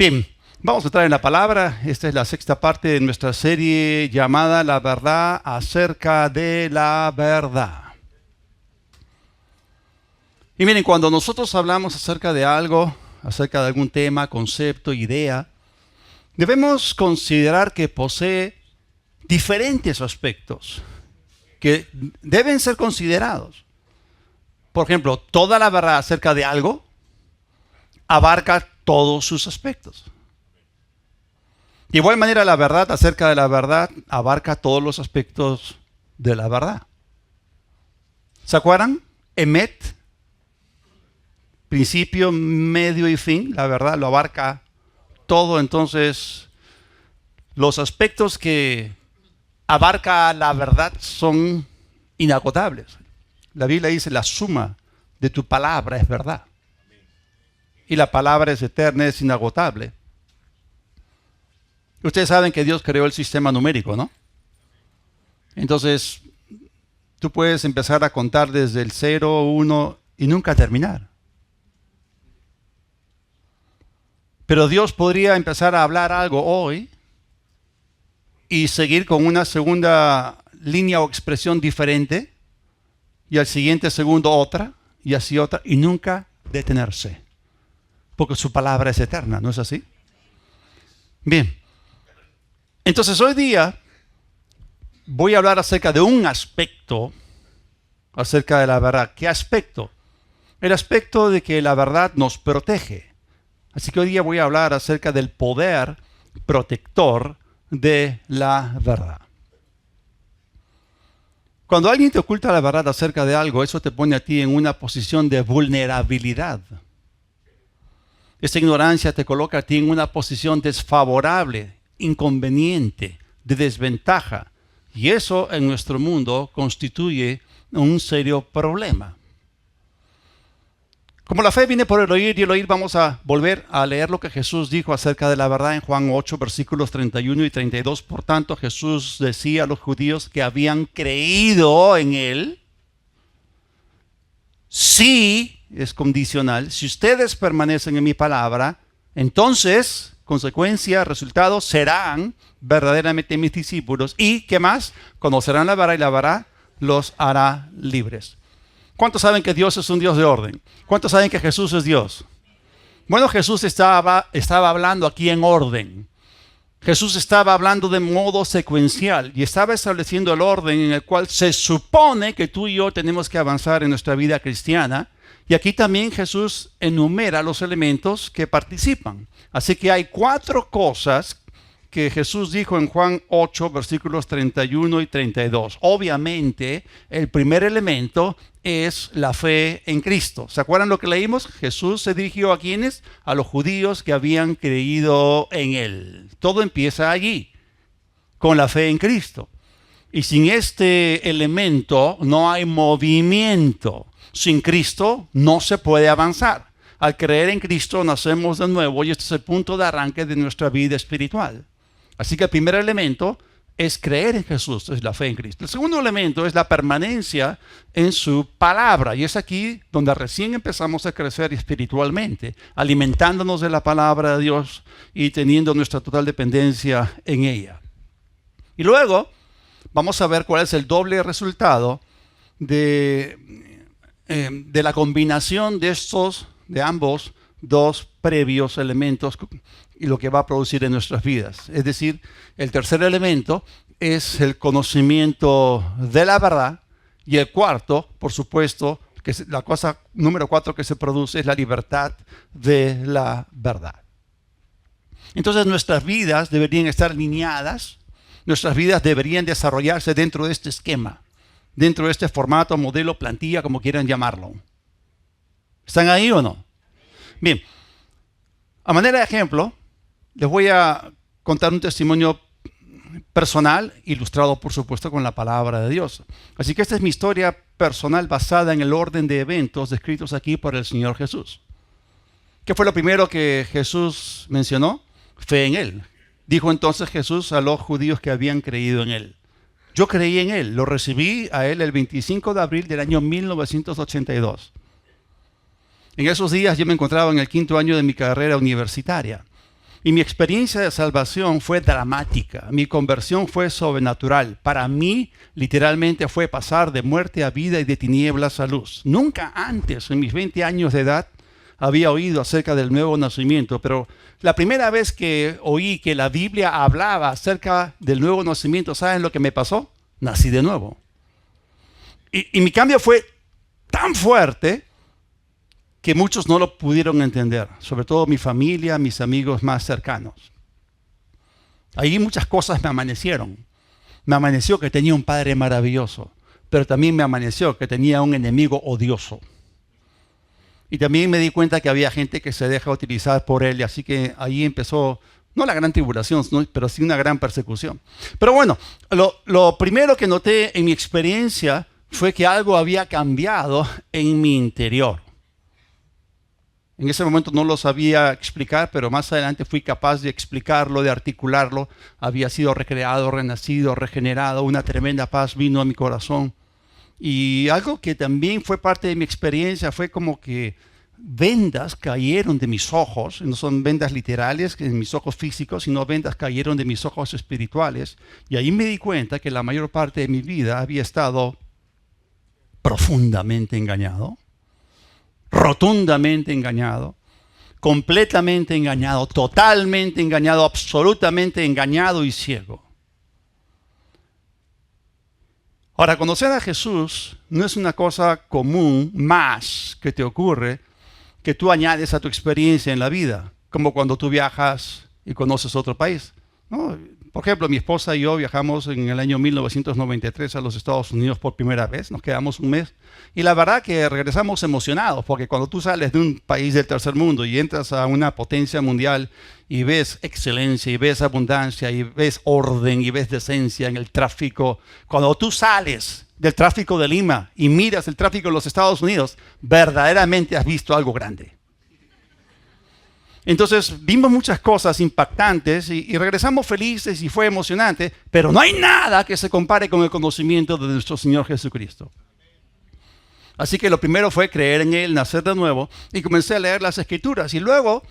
Bien, vamos a entrar en la palabra. Esta es la sexta parte de nuestra serie llamada La verdad acerca de la verdad. Y miren, cuando nosotros hablamos acerca de algo, acerca de algún tema, concepto, idea, debemos considerar que posee diferentes aspectos que deben ser considerados. Por ejemplo, toda la verdad acerca de algo abarca todos sus aspectos. De igual manera, la verdad acerca de la verdad abarca todos los aspectos de la verdad. ¿Se acuerdan? Emet, principio, medio y fin. La verdad lo abarca todo. Entonces, los aspectos que abarca la verdad son inagotables. La Biblia dice: la suma de tu palabra es verdad. Y la palabra es eterna, es inagotable. Ustedes saben que Dios creó el sistema numérico, ¿no? Entonces, tú puedes empezar a contar desde el 0, 1 y nunca terminar. Pero Dios podría empezar a hablar algo hoy y seguir con una segunda línea o expresión diferente, y al siguiente segundo otra, y así otra, y nunca detenerse. Porque su palabra es eterna, ¿no es así? Bien. Entonces hoy día voy a hablar acerca de un aspecto acerca de la verdad. ¿Qué aspecto? El aspecto de que la verdad nos protege. Así que hoy día voy a hablar acerca del poder protector de la verdad. Cuando alguien te oculta la verdad acerca de algo, eso te pone a ti en una posición de vulnerabilidad. Esa ignorancia te coloca a ti en una posición desfavorable, inconveniente, de desventaja. Y eso en nuestro mundo constituye un serio problema. Como la fe viene por el oír y el oír, vamos a volver a leer lo que Jesús dijo acerca de la verdad en Juan 8, versículos 31 y 32. Por tanto, Jesús decía a los judíos que habían creído en Él: sí, es condicional, si ustedes permanecen en mi palabra, entonces, consecuencia, resultado, serán verdaderamente mis discípulos. ¿Y qué más? Conocerán la verdad y la verdad los hará libres. ¿Cuántos saben que Dios es un Dios de orden? ¿Cuántos saben que Jesús es Dios? Bueno, Jesús estaba hablando aquí en orden. Jesús estaba hablando de modo secuencial y estaba estableciendo el orden en el cual se supone que tú y yo tenemos que avanzar en nuestra vida cristiana. Y aquí también Jesús enumera los elementos que participan. Así que hay 4 cosas que Jesús dijo en Juan 8, versículos 31 y 32. Obviamente, el primer elemento es la fe en Cristo. ¿Se acuerdan lo que leímos? Jesús se dirigió a ¿quiénes? A los judíos que habían creído en Él. Todo empieza allí, con la fe en Cristo. Y sin este elemento no hay movimiento. Sin Cristo no se puede avanzar. Al creer en Cristo nacemos de nuevo y este es el punto de arranque de nuestra vida espiritual. Así que el primer elemento es creer en Jesús, es la fe en Cristo. El segundo elemento es la permanencia en su palabra. Y es aquí donde recién empezamos a crecer espiritualmente, alimentándonos de la palabra de Dios y teniendo nuestra total dependencia en ella. Y luego vamos a ver cuál es el doble resultado de la combinación de ambos dos previos elementos y lo que va a producir en nuestras vidas. Es decir, el tercer elemento es el conocimiento de la verdad y el cuarto, por supuesto, que es la cosa número 4 que se produce es la libertad de la verdad. Entonces nuestras vidas deberían estar alineadas, nuestras vidas deberían desarrollarse dentro de este esquema, dentro de este formato, modelo, plantilla, como quieran llamarlo. ¿Están ahí o no? Bien, a manera de ejemplo, les voy a contar un testimonio personal, ilustrado por supuesto con la palabra de Dios. Así que esta es mi historia personal basada en el orden de eventos descritos aquí por el Señor Jesús. ¿Qué fue lo primero que Jesús mencionó? Fe en Él. Dijo entonces Jesús a los judíos que habían creído en Él: yo creí en Él, lo recibí a Él el 25 de abril del año 1982. En esos días yo me encontraba en el 5º año de mi carrera universitaria. Y mi experiencia de salvación fue dramática. Mi conversión fue sobrenatural. Para mí, literalmente, fue pasar de muerte a vida y de tinieblas a luz. Nunca antes, en mis 20 años de edad, había oído acerca del nuevo nacimiento, pero la primera vez que oí que la Biblia hablaba acerca del nuevo nacimiento, ¿saben lo que me pasó? Nací de nuevo. Y mi cambio fue tan fuerte que muchos no lo pudieron entender, sobre todo mi familia, mis amigos más cercanos. Ahí muchas cosas me amanecieron. Me amaneció que tenía un padre maravilloso, pero también me amaneció que tenía un enemigo odioso. Y también me di cuenta que había gente que se deja utilizar por él, y así que ahí empezó, no la gran tribulación, pero sí una gran persecución. Pero bueno, lo primero que noté en mi experiencia fue que algo había cambiado en mi interior. En ese momento no lo sabía explicar, pero más adelante fui capaz de explicarlo, de articularlo. Había sido recreado, renacido, regenerado. Una tremenda paz vino a mi corazón. Y algo que también fue parte de mi experiencia fue como que vendas cayeron de mis ojos. No son vendas literales en mis ojos físicos, sino vendas cayeron de mis ojos espirituales. Y ahí me di cuenta que la mayor parte de mi vida había estado profundamente engañado, rotundamente engañado, completamente engañado, totalmente engañado, absolutamente engañado y ciego. Ahora, conocer a Jesús no es una cosa común más que te ocurre, que tú añades a tu experiencia en la vida, como cuando tú viajas y conoces otro país, ¿no? Por ejemplo, mi esposa y yo viajamos en el año 1993 a los Estados Unidos por primera vez, nos quedamos un mes, y la verdad que regresamos emocionados, porque cuando tú sales de un país del tercer mundo y entras a una potencia mundial y ves excelencia, y ves abundancia, y ves orden, y ves decencia en el tráfico, cuando tú sales del tráfico de Lima y miras el tráfico de los Estados Unidos, verdaderamente has visto algo grande. Entonces vimos muchas cosas impactantes y regresamos felices y fue emocionante, pero no hay nada que se compare con el conocimiento de nuestro Señor Jesucristo. Así que lo primero fue creer en Él, nacer de nuevo, y comencé a leer las Escrituras. Y luego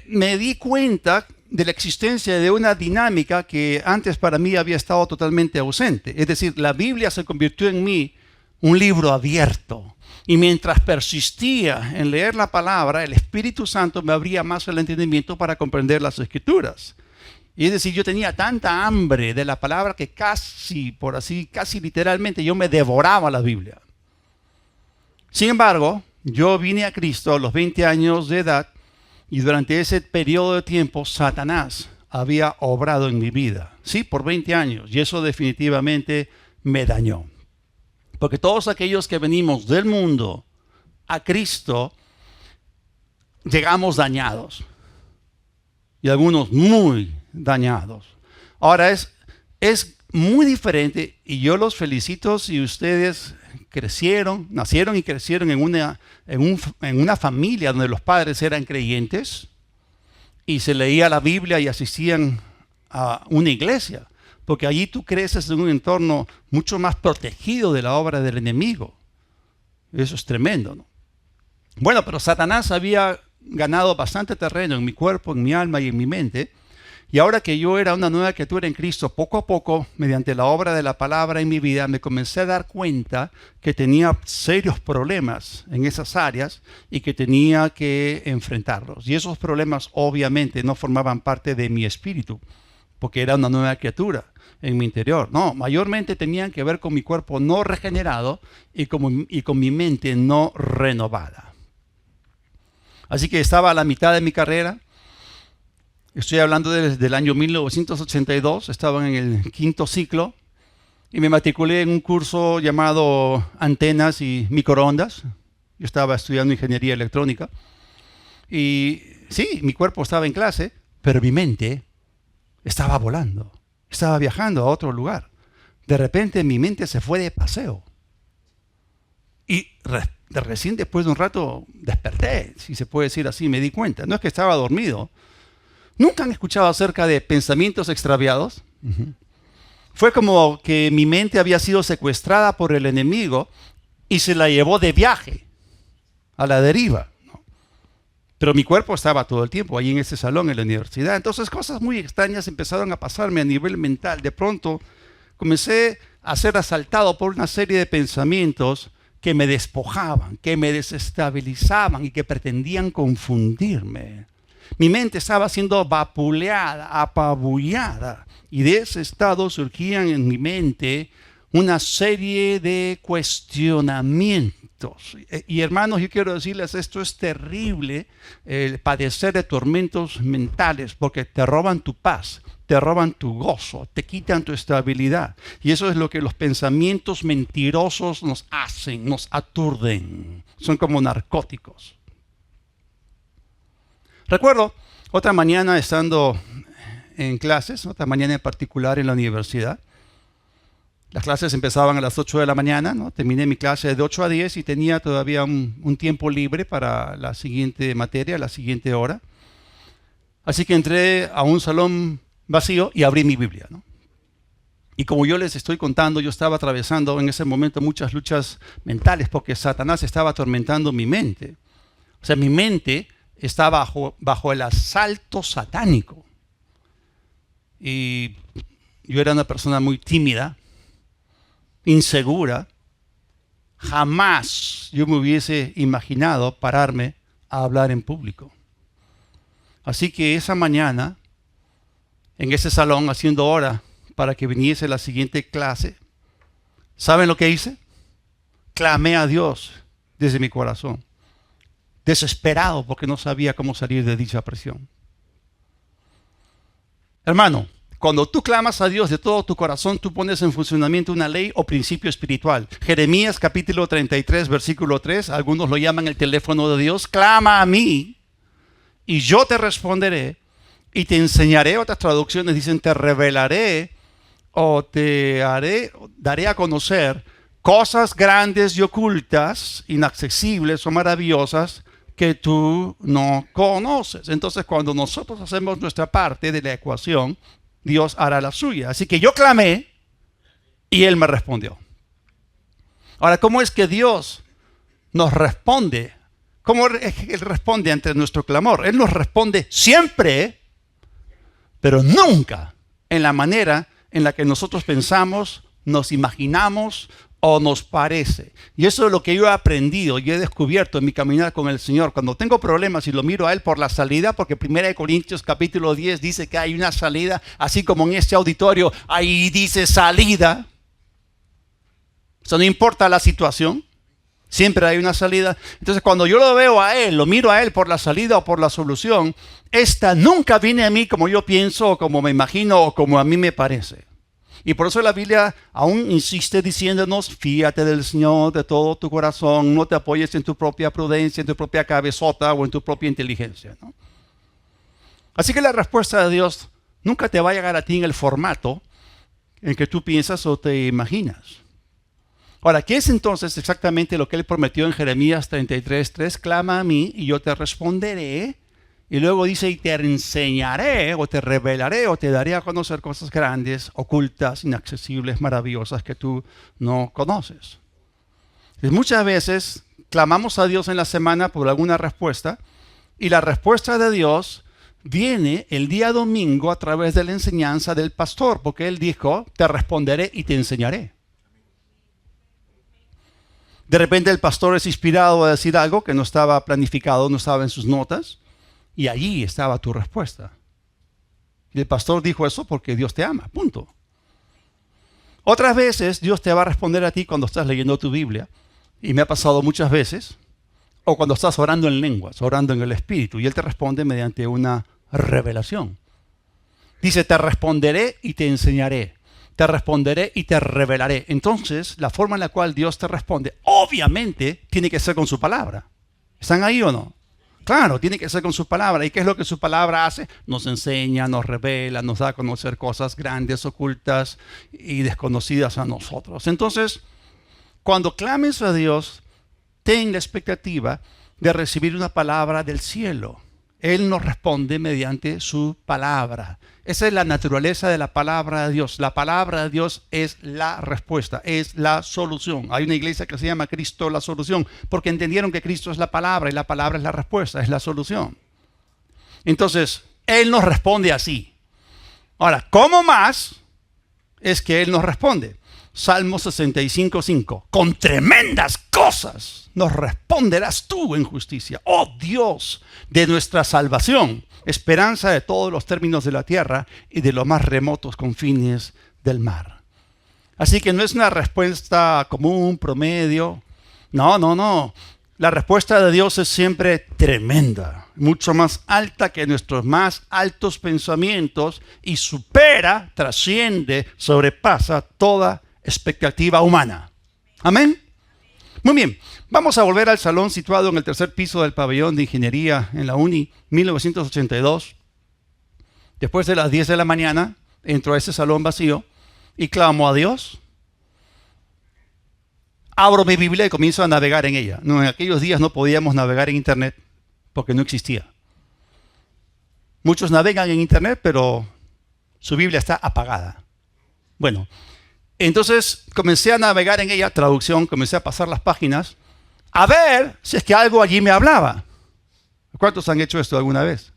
me di cuenta de la existencia de una dinámica que antes para mí había estado totalmente ausente. Es decir, la Biblia se convirtió en mí un libro abierto. Y mientras persistía en leer la palabra, el Espíritu Santo me abría más el entendimiento para comprender las Escrituras. Y es decir, yo tenía tanta hambre de la palabra que casi literalmente yo me devoraba la Biblia. Sin embargo, yo vine a Cristo a los 20 años de edad y durante ese periodo de tiempo Satanás había obrado en mi vida. Sí, por 20 años. Y eso definitivamente me dañó. Porque todos aquellos que venimos del mundo a Cristo, llegamos dañados. Y algunos muy dañados. Ahora es muy diferente y yo los felicito si ustedes nacieron y crecieron en una familia donde los padres eran creyentes y se leía la Biblia y asistían a una iglesia. Porque allí tú creces en un entorno mucho más protegido de la obra del enemigo. Eso es tremendo, ¿no? Bueno, pero Satanás había ganado bastante terreno en mi cuerpo, en mi alma y en mi mente. Y ahora que yo era una nueva criatura en Cristo, poco a poco, mediante la obra de la palabra en mi vida, me comencé a dar cuenta que tenía serios problemas en esas áreas y que tenía que enfrentarlos. Y esos problemas obviamente no formaban parte de mi espíritu, porque era una nueva criatura en mi interior. No, mayormente tenían que ver con mi cuerpo no regenerado y con mi mente no renovada. Así que estaba a la mitad de mi carrera. Estoy hablando desde el año 1982. Estaba en el 5º ciclo y me matriculé en un curso llamado Antenas y Microondas. Yo estaba estudiando ingeniería electrónica. Y sí, mi cuerpo estaba en clase, pero mi mente estaba volando. Estaba viajando a otro lugar. De repente mi mente se fue de paseo. Y recién después de un rato desperté, si se puede decir así, me di cuenta. No es que estaba dormido. ¿Nunca han escuchado acerca de pensamientos extraviados? Fue como que mi mente había sido secuestrada por el enemigo y se la llevó de viaje, a la deriva, ¿no? Pero mi cuerpo estaba todo el tiempo ahí en ese salón en la universidad. Entonces cosas muy extrañas empezaron a pasarme a nivel mental. De pronto comencé a ser asaltado por una serie de pensamientos que me despojaban, que me desestabilizaban y que pretendían confundirme. Mi mente estaba siendo vapuleada, apabullada, y de ese estado surgían en mi mente una serie de cuestionamientos. Y hermanos, yo quiero decirles, esto es terrible, el padecer de tormentos mentales, porque te roban tu paz, te roban tu gozo, te quitan tu estabilidad. Y eso es lo que los pensamientos mentirosos nos hacen, nos aturden. Son como narcóticos. Recuerdo otra mañana estando en clases, otra mañana en particular en la universidad. Las clases empezaban a las 8 de la mañana, ¿no? Terminé mi clase de 8 a 10 y tenía todavía un tiempo libre para la siguiente materia, la siguiente hora. Así que entré a un salón vacío y abrí mi Biblia, ¿no? Y como yo les estoy contando, yo estaba atravesando en ese momento muchas luchas mentales porque Satanás estaba atormentando mi mente. O sea, mi mente está bajo el asalto satánico. Y yo era una persona muy tímida, insegura. Jamás yo me hubiese imaginado pararme a hablar en público. Así que esa mañana, en ese salón, haciendo hora para que viniese la siguiente clase, ¿saben lo que hice? Clamé a Dios desde mi corazón, desesperado porque no sabía cómo salir de dicha presión. Hermano, cuando tú clamas a Dios de todo tu corazón, tú pones en funcionamiento una ley o principio espiritual. Jeremías capítulo 33, versículo 3, algunos lo llaman el teléfono de Dios. Clama a mí y yo te responderé y te enseñaré. Otras traducciones dicen te revelaré o daré a conocer cosas grandes y ocultas, inaccesibles o maravillosas que tú no conoces. Entonces, cuando nosotros hacemos nuestra parte de la ecuación, Dios hará la suya. Así que yo clamé y Él me respondió. Ahora, ¿cómo es que Dios nos responde? ¿Cómo es que Él responde ante nuestro clamor? Él nos responde siempre, pero nunca en la manera en la que nosotros pensamos, nos imaginamos o nos parece. Y eso es lo que yo he aprendido y he descubierto en mi caminar con el Señor. Cuando tengo problemas y lo miro a Él por la salida, porque 1 Corintios capítulo 10 dice que hay una salida, así como en este auditorio, ahí dice salida. Eso no importa la situación, siempre hay una salida. Entonces cuando yo lo veo a Él, lo miro a Él por la salida o por la solución, esta nunca viene a mí como yo pienso o como me imagino o como a mí me parece. Y por eso la Biblia aún insiste diciéndonos, fíate del Señor de todo tu corazón, no te apoyes en tu propia prudencia, en tu propia cabezota o en tu propia inteligencia, ¿no? Así que la respuesta de Dios nunca te va a llegar a ti en el formato en que tú piensas o te imaginas. Ahora, ¿qué es entonces exactamente lo que Él prometió en Jeremías 33:3? Clama a mí y yo te responderé. Y luego dice, y te enseñaré, o te revelaré, o te daré a conocer cosas grandes, ocultas, inaccesibles, maravillosas que tú no conoces. Y muchas veces clamamos a Dios en la semana por alguna respuesta, y la respuesta de Dios viene el día domingo a través de la enseñanza del pastor, porque Él dijo, te responderé y te enseñaré. De repente el pastor es inspirado a decir algo que no estaba planificado, no estaba en sus notas, y allí estaba tu respuesta. Y el pastor dijo eso porque Dios te ama, punto. Otras veces Dios te va a responder a ti cuando estás leyendo tu Biblia, y me ha pasado muchas veces, o cuando estás orando en lenguas, orando en el Espíritu, y Él te responde mediante una revelación. Dice, te responderé y te enseñaré, te responderé y te revelaré. Entonces, la forma en la cual Dios te responde, obviamente, tiene que ser con su palabra. ¿Están ahí o no? Claro, tiene que ser con su palabra. ¿Y qué es lo que su palabra hace? Nos enseña, nos revela, nos da a conocer cosas grandes, ocultas y desconocidas a nosotros. Entonces, cuando clames a Dios, ten la expectativa de recibir una palabra del cielo. Él nos responde mediante su palabra. Esa es la naturaleza de la palabra de Dios. La palabra de Dios es la respuesta, es la solución. Hay una iglesia que se llama Cristo la solución, porque entendieron que Cristo es la palabra y la palabra es la respuesta, es la solución. Entonces, Él nos responde así. Ahora, ¿cómo más es que Él nos responde? Salmo 65:5. Con tremendas cosas nos responderás tú en justicia, oh Dios de nuestra salvación, esperanza de todos los términos de la tierra y de los más remotos confines del mar. Así que no es una respuesta común, promedio. No. La respuesta de Dios es siempre tremenda, mucho más alta que nuestros más altos pensamientos y supera, trasciende, sobrepasa toda expectativa humana. Amén. Muy bien, vamos a volver al salón situado en el tercer piso del pabellón de ingeniería en la Uni, 1982. Después de las 10 de la mañana, entro a ese salón vacío y clamo a Dios. Abro mi Biblia y comienzo a navegar en ella. No, en aquellos días no podíamos navegar en Internet porque no existía. Muchos navegan en Internet, pero su Biblia está apagada. Bueno, entonces comencé a navegar en ella, traducción, comencé a pasar las páginas, a ver si es que algo allí me hablaba. ¿Cuántos han hecho esto alguna vez?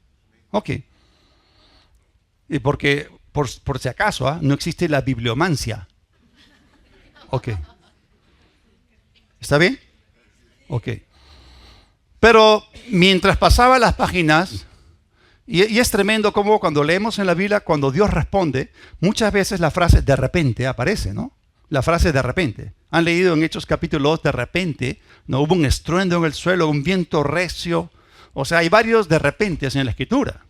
Ok. Y porque, por si acaso, no existe la bibliomancia. Ok. ¿Está bien? Ok. Pero mientras pasaba las páginas, y es tremendo como cuando leemos en la Biblia, cuando Dios responde, muchas veces la frase de repente aparece, ¿no? La frase de repente. Han leído en Hechos capítulo 2, de repente, ¿no? Hubo un estruendo en el suelo, un viento recio. O sea, hay varios de repentes en la Escritura.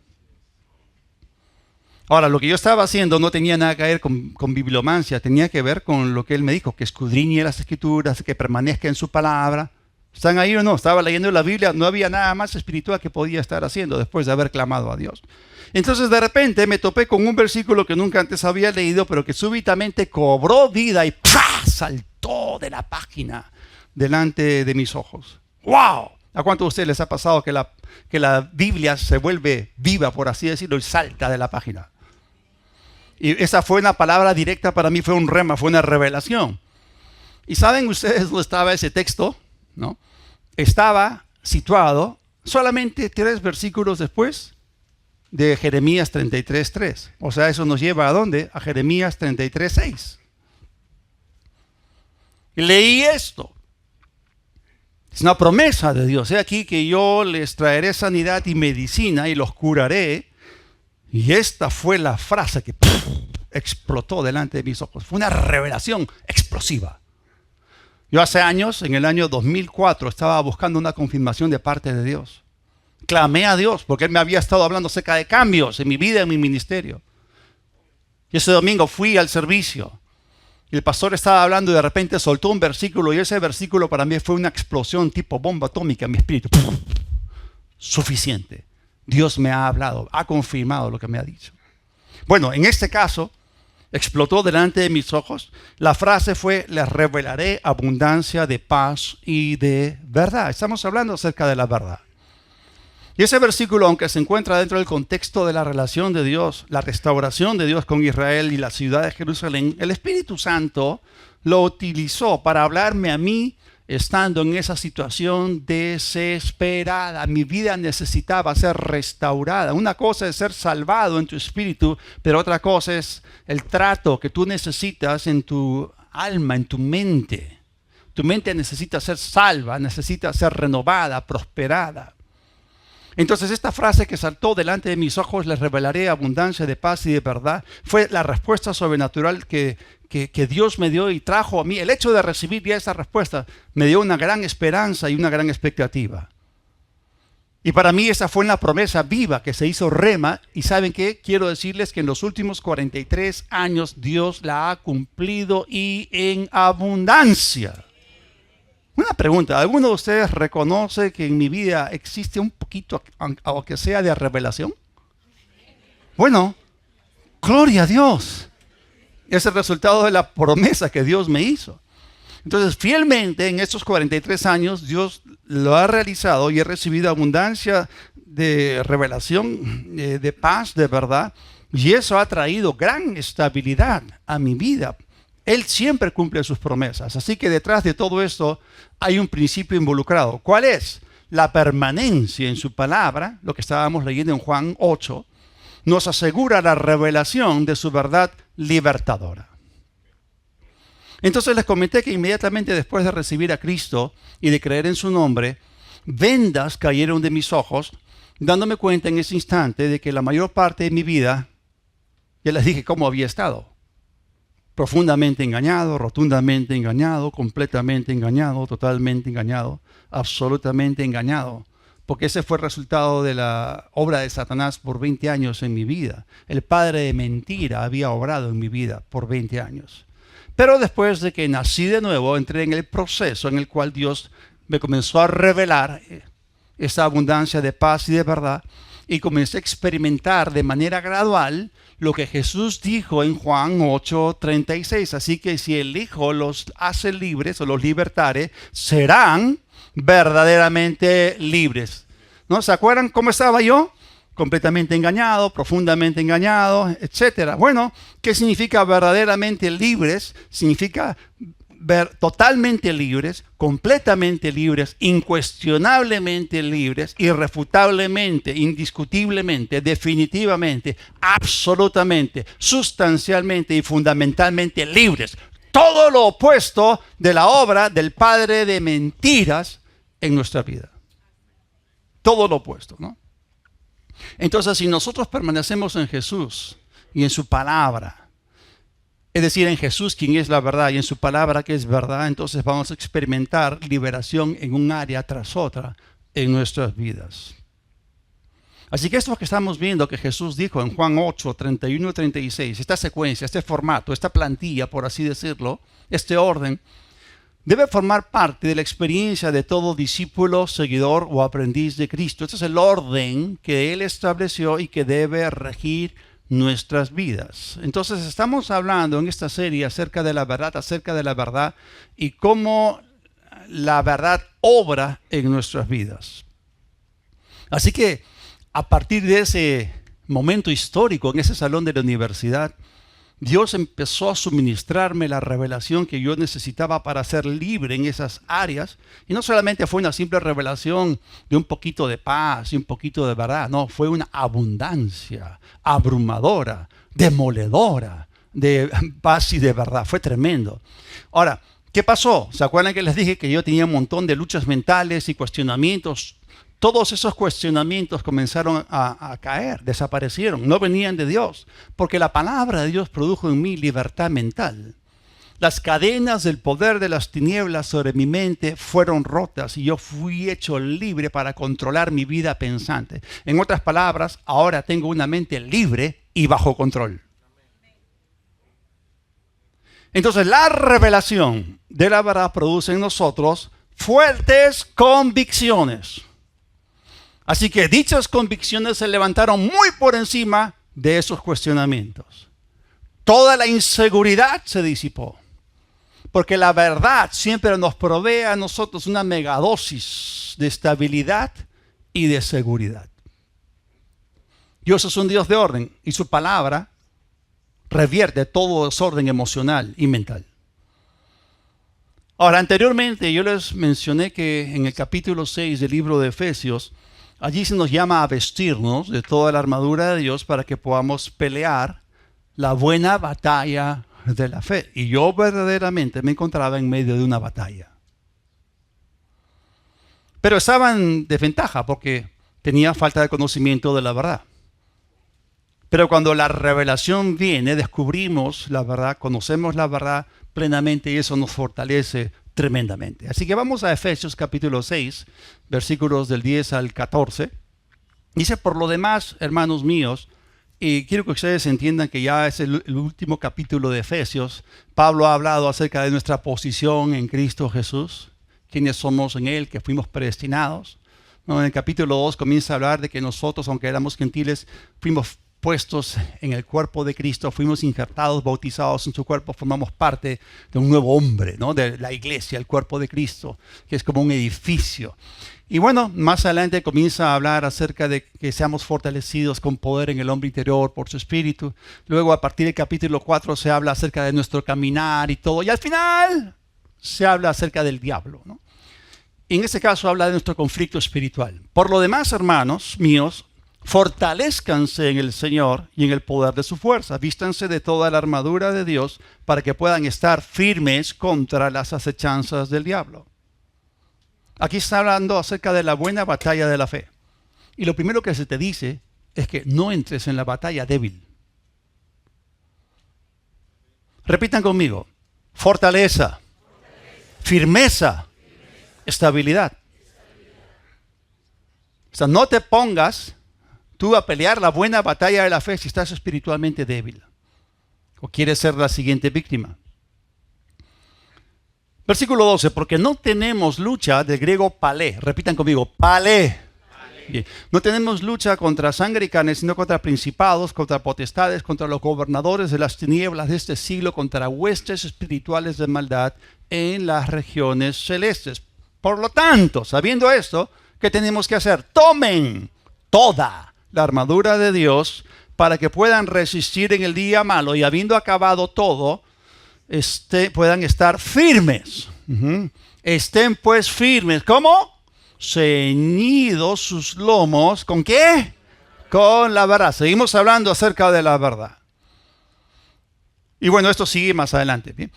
Ahora, lo que yo estaba haciendo no tenía nada que ver con bibliomancia, tenía que ver con lo que Él me dijo, que escudriñe las Escrituras, que permanezca en su palabra. ¿Están ahí o no? Estaba leyendo la Biblia, no había nada más espiritual que podía estar haciendo después de haber clamado a Dios. Entonces de repente me topé con un versículo que nunca antes había leído, pero que súbitamente cobró vida y ¡pah! Saltó de la página delante de mis ojos. ¡Wow! ¿A cuántos de ustedes les ha pasado que la Biblia se vuelve viva, por así decirlo, y salta de la página? Y esa fue una palabra directa para mí, fue un rema, fue una revelación. ¿Y saben ustedes dónde estaba ese texto? ¿No? Estaba situado solamente 3 versículos después de Jeremías 33:3. O sea, eso nos lleva ¿a dónde? A Jeremías 33:6. Y leí esto. Es una promesa de Dios. He aquí que yo les traeré sanidad y medicina y los curaré. Y esta fue la frase que explotó delante de mis ojos. Fue una revelación explosiva. Yo hace años, en el año 2004, estaba buscando una confirmación de parte de Dios. Clamé a Dios porque Él me había estado hablando acerca de cambios en mi vida, en mi ministerio. Y ese domingo fui al servicio. Y el pastor estaba hablando y de repente soltó un versículo. Y ese versículo para mí fue una explosión tipo bomba atómica en mi espíritu. Suficiente. Dios me ha hablado, ha confirmado lo que me ha dicho. Bueno, en este caso, explotó delante de mis ojos. La frase fue: les revelaré abundancia de paz y de verdad. Estamos hablando acerca de la verdad. Y ese versículo, aunque se encuentra dentro del contexto de la relación de Dios, la restauración de Dios con Israel y la ciudad de Jerusalén, el Espíritu Santo lo utilizó para hablarme a mí estando en esa situación desesperada. Mi vida necesitaba ser restaurada. Una cosa es ser salvado en tu espíritu, pero otra cosa es el trato que tú necesitas en tu alma, en tu mente. Tu mente necesita ser salva, necesita ser renovada, prosperada. Entonces esta frase que saltó delante de mis ojos, les revelaré abundancia de paz y de verdad, fue la respuesta sobrenatural que Dios me dio y trajo a mí. El hecho de recibir ya esa respuesta me dio una gran esperanza y una gran expectativa. Y para mí esa fue una promesa viva que se hizo rema. Y ¿saben qué? Quiero decirles que en los últimos 43 años Dios la ha cumplido y en abundancia. Una pregunta, ¿alguno de ustedes reconoce que en mi vida existe un poquito, aunque sea de revelación? Bueno, gloria a Dios. Es el resultado de la promesa que Dios me hizo. Entonces, fielmente en estos 43 años, Dios lo ha realizado y he recibido abundancia de revelación, de paz, de verdad. Y eso ha traído gran estabilidad a mi vida. Él siempre cumple sus promesas. Así que detrás de todo esto hay un principio involucrado. ¿Cuál es? La permanencia en su palabra, lo que estábamos leyendo en Juan 8, nos asegura la revelación de su verdad libertadora. Entonces les comenté que inmediatamente después de recibir a Cristo y de creer en su nombre, vendas cayeron de mis ojos, dándome cuenta en ese instante de que la mayor parte de mi vida, ya les dije cómo había estado. Profundamente engañado, rotundamente engañado, completamente engañado, totalmente engañado, absolutamente engañado. Porque ese fue el resultado de la obra de Satanás por 20 años en mi vida. El padre de mentira había obrado en mi vida por 20 años. Pero después de que nací de nuevo, entré en el proceso en el cual Dios me comenzó a revelar esa abundancia de paz y de verdad, y comencé a experimentar de manera gradual lo que Jesús dijo en Juan 8:36. Así que si el Hijo los hace libres o los libertare, serán verdaderamente libres. ¿No? ¿Se acuerdan cómo estaba yo? Completamente engañado, profundamente engañado, etcétera. Bueno, ¿qué significa verdaderamente libres? Significa totalmente libres, completamente libres, incuestionablemente libres, irrefutablemente, indiscutiblemente, definitivamente, absolutamente, sustancialmente y fundamentalmente libres. Todo lo opuesto de la obra del padre de mentiras en nuestra vida. Todo lo opuesto, ¿no? Entonces, si nosotros permanecemos en Jesús y en su palabra, es decir, en Jesús quien es la verdad y en su palabra que es verdad, entonces vamos a experimentar liberación en un área tras otra en nuestras vidas. Así que esto es lo que estamos viendo que Jesús dijo en Juan 8, 31 y 36, esta secuencia, este formato, esta plantilla, por así decirlo, este orden, debe formar parte de la experiencia de todo discípulo, seguidor o aprendiz de Cristo. Este es el orden que Él estableció y que debe regir nuestras vidas. Entonces estamos hablando en esta serie acerca de la verdad y cómo la verdad obra en nuestras vidas. Así que a partir de ese momento histórico en ese salón de la universidad, Dios empezó a suministrarme la revelación que yo necesitaba para ser libre en esas áreas. Y no solamente fue una simple revelación de un poquito de paz y un poquito de verdad. No, fue una abundancia abrumadora, demoledora de paz y de verdad. Fue tremendo. Ahora, ¿qué pasó? ¿Se acuerdan que les dije que yo tenía un montón de luchas mentales y cuestionamientos? Todos esos cuestionamientos comenzaron a caer, desaparecieron, no venían de Dios, porque la palabra de Dios produjo en mí libertad mental. Las cadenas del poder de las tinieblas sobre mi mente fueron rotas y yo fui hecho libre para controlar mi vida pensante. En otras palabras, ahora tengo una mente libre y bajo control. Entonces, la revelación de la verdad produce en nosotros fuertes convicciones. Así que dichas convicciones se levantaron muy por encima de esos cuestionamientos. Toda la inseguridad se disipó. Porque la verdad siempre nos provee a nosotros una megadosis de estabilidad y de seguridad. Dios es un Dios de orden y su palabra revierte todo desorden emocional y mental. Ahora, anteriormente yo les mencioné que en el capítulo 6 del libro de Efesios, allí se nos llama a vestirnos de toda la armadura de Dios para que podamos pelear la buena batalla de la fe. Y yo verdaderamente me encontraba en medio de una batalla. Pero estaba en desventaja porque tenía falta de conocimiento de la verdad. Pero cuando la revelación viene, descubrimos la verdad, conocemos la verdad plenamente y eso nos fortalece tremendamente. Así que vamos a Efesios capítulo 6, versículos del 10 al 14. Dice, por lo demás, hermanos míos, y quiero que ustedes entiendan que ya es el último capítulo de Efesios. Pablo ha hablado acerca de nuestra posición en Cristo Jesús, quiénes somos en Él, que fuimos predestinados. No, en el capítulo 2 comienza a hablar de que nosotros, aunque éramos gentiles, fuimos puestos en el cuerpo de Cristo, fuimos injertados, bautizados en su cuerpo, formamos parte de un nuevo hombre, ¿no? De la iglesia, el cuerpo de Cristo, que es como un edificio. Y bueno, más adelante comienza a hablar acerca de que seamos fortalecidos con poder en el hombre interior por su espíritu. Luego, a partir del capítulo 4, se habla acerca de nuestro caminar y todo. Y al final se habla acerca del diablo, ¿no? En este caso habla de nuestro conflicto espiritual. Por lo demás, hermanos míos, fortalézcanse en el Señor y en el poder de su fuerza. Vístanse de toda la armadura de Dios para que puedan estar firmes contra las acechanzas del diablo. Aquí está hablando acerca de la buena batalla de la fe. Y lo primero que se te dice es que no entres en la batalla débil. Repitan conmigo. Fortaleza, firmeza, estabilidad. O sea, no te pongas tú a pelear la buena batalla de la fe si estás espiritualmente débil o quieres ser la siguiente víctima. Versículo 12, porque no tenemos lucha, del griego palé. Repitan conmigo, palé. Bien. No tenemos lucha contra sangre y carne, sino contra principados, contra potestades, contra los gobernadores de las tinieblas de este siglo, contra huestes espirituales de maldad en las regiones celestes. Por lo tanto, sabiendo esto, ¿qué tenemos que hacer? Tomen toda la armadura de Dios para que puedan resistir en el día malo y habiendo acabado todo, puedan estar firmes. Estén pues firmes. ¿Cómo? Ceñidos sus lomos. ¿Con qué? Con la verdad. Seguimos hablando acerca de la verdad. Y bueno, esto sigue más adelante. ¿Bien?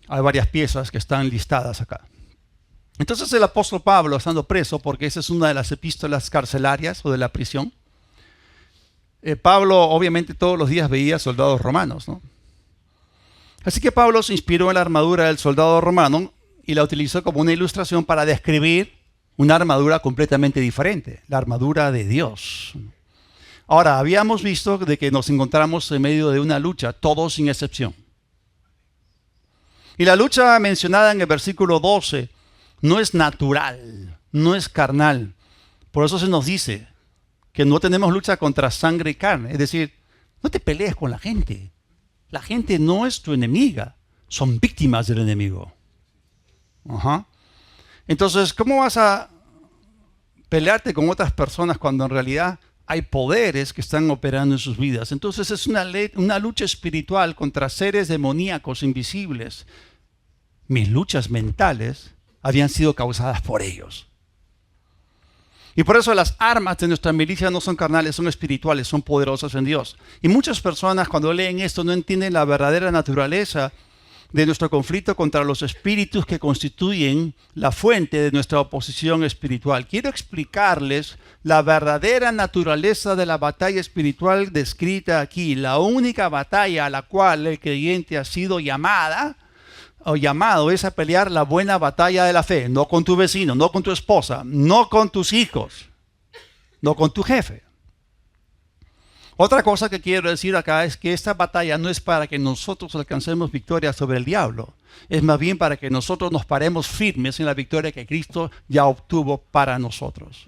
Hay varias piezas que están listadas acá. Entonces el apóstol Pablo, estando preso, porque esa es una de las epístolas carcelarias o de la prisión, Pablo obviamente todos los días veía soldados romanos, ¿no? Así que Pablo se inspiró en la armadura del soldado romano y la utilizó como una ilustración para describir una armadura completamente diferente, la armadura de Dios. Ahora, habíamos visto de que nos encontramos en medio de una lucha, todos sin excepción. Y la lucha mencionada en el versículo 12 no es natural, no es carnal. Por eso se nos dice que no tenemos lucha contra sangre y carne. Es decir, no te pelees con la gente. La gente no es tu enemiga, son víctimas del enemigo. Entonces, ¿cómo vas a pelearte con otras personas cuando en realidad hay poderes que están operando en sus vidas? Entonces es una lucha espiritual contra seres demoníacos invisibles. Mis luchas mentales habían sido causadas por ellos. Y por eso las armas de nuestra milicia no son carnales, son espirituales, son poderosas en Dios. Y muchas personas cuando leen esto no entienden la verdadera naturaleza de nuestro conflicto contra los espíritus que constituyen la fuente de nuestra oposición espiritual. Quiero explicarles la verdadera naturaleza de la batalla espiritual descrita aquí. La única batalla a la cual el creyente ha sido llamado es a pelear la buena batalla de la fe, no con tu vecino, no con tu esposa, no con tus hijos, no con tu jefe. Otra cosa que quiero decir acá es que esta batalla no es para que nosotros alcancemos victoria sobre el diablo, es más bien para que nosotros nos paremos firmes en la victoria que Cristo ya obtuvo para nosotros.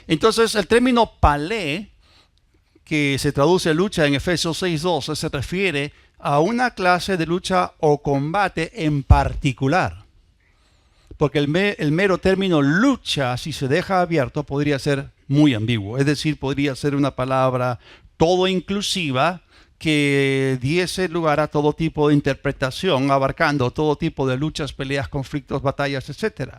Entonces el término palé, que se traduce lucha en Efesios 6:12, se refiere a una clase de lucha o combate en particular. Porque el mero término lucha, si se deja abierto, podría ser muy ambiguo. Es decir, podría ser una palabra todo inclusiva que diese lugar a todo tipo de interpretación, abarcando todo tipo de luchas, peleas, conflictos, batallas, etc.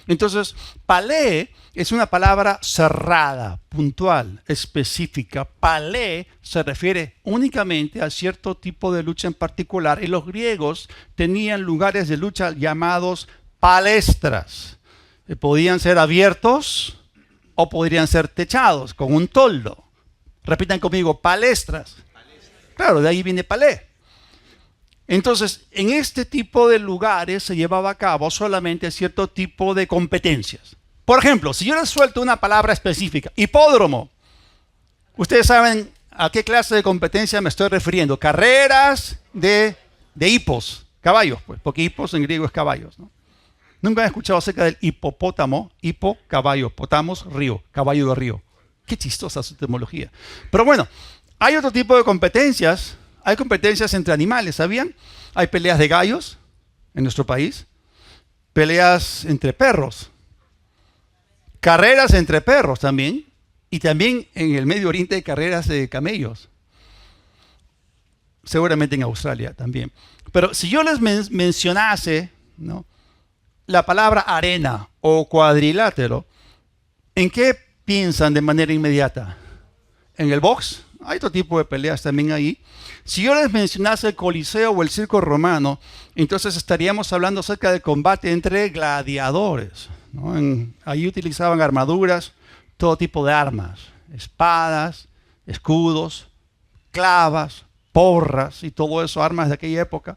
Entonces, palé es una palabra cerrada, puntual, específica. Palé se refiere únicamente a cierto tipo de lucha en particular. Y los griegos tenían lugares de lucha llamados palestras. Podían ser abiertos o podrían ser techados con un toldo. Repitan conmigo, palestras. Claro, de ahí viene palé. Entonces, en este tipo de lugares se llevaba a cabo solamente cierto tipo de competencias. Por ejemplo, si yo les suelto una palabra específica, hipódromo, ustedes saben a qué clase de competencia me estoy refiriendo. Carreras de hipos, caballos, pues, porque hipos en griego es caballos, ¿no? Nunca han escuchado acerca del hipopótamo, hipo, caballo, potamos, río, caballo de río. Qué chistosa su etimología. Pero bueno, Hay otro tipo de competencias. Hay competencias entre animales, ¿sabían? Hay peleas de gallos en nuestro país. Peleas entre perros. Carreras entre perros también. Y también en el Medio Oriente hay carreras de camellos. Seguramente en Australia también. Pero si yo les mencionase, ¿no?, la palabra arena o cuadrilátero, ¿en qué piensan de manera inmediata? ¿En el box? Hay otro tipo de peleas también ahí. Si yo les mencionase el Coliseo o el Circo Romano, entonces estaríamos hablando acerca del combate entre gladiadores, ¿no? Ahí utilizaban armaduras, todo tipo de armas, espadas, escudos, clavas, porras y todo eso, armas de aquella época.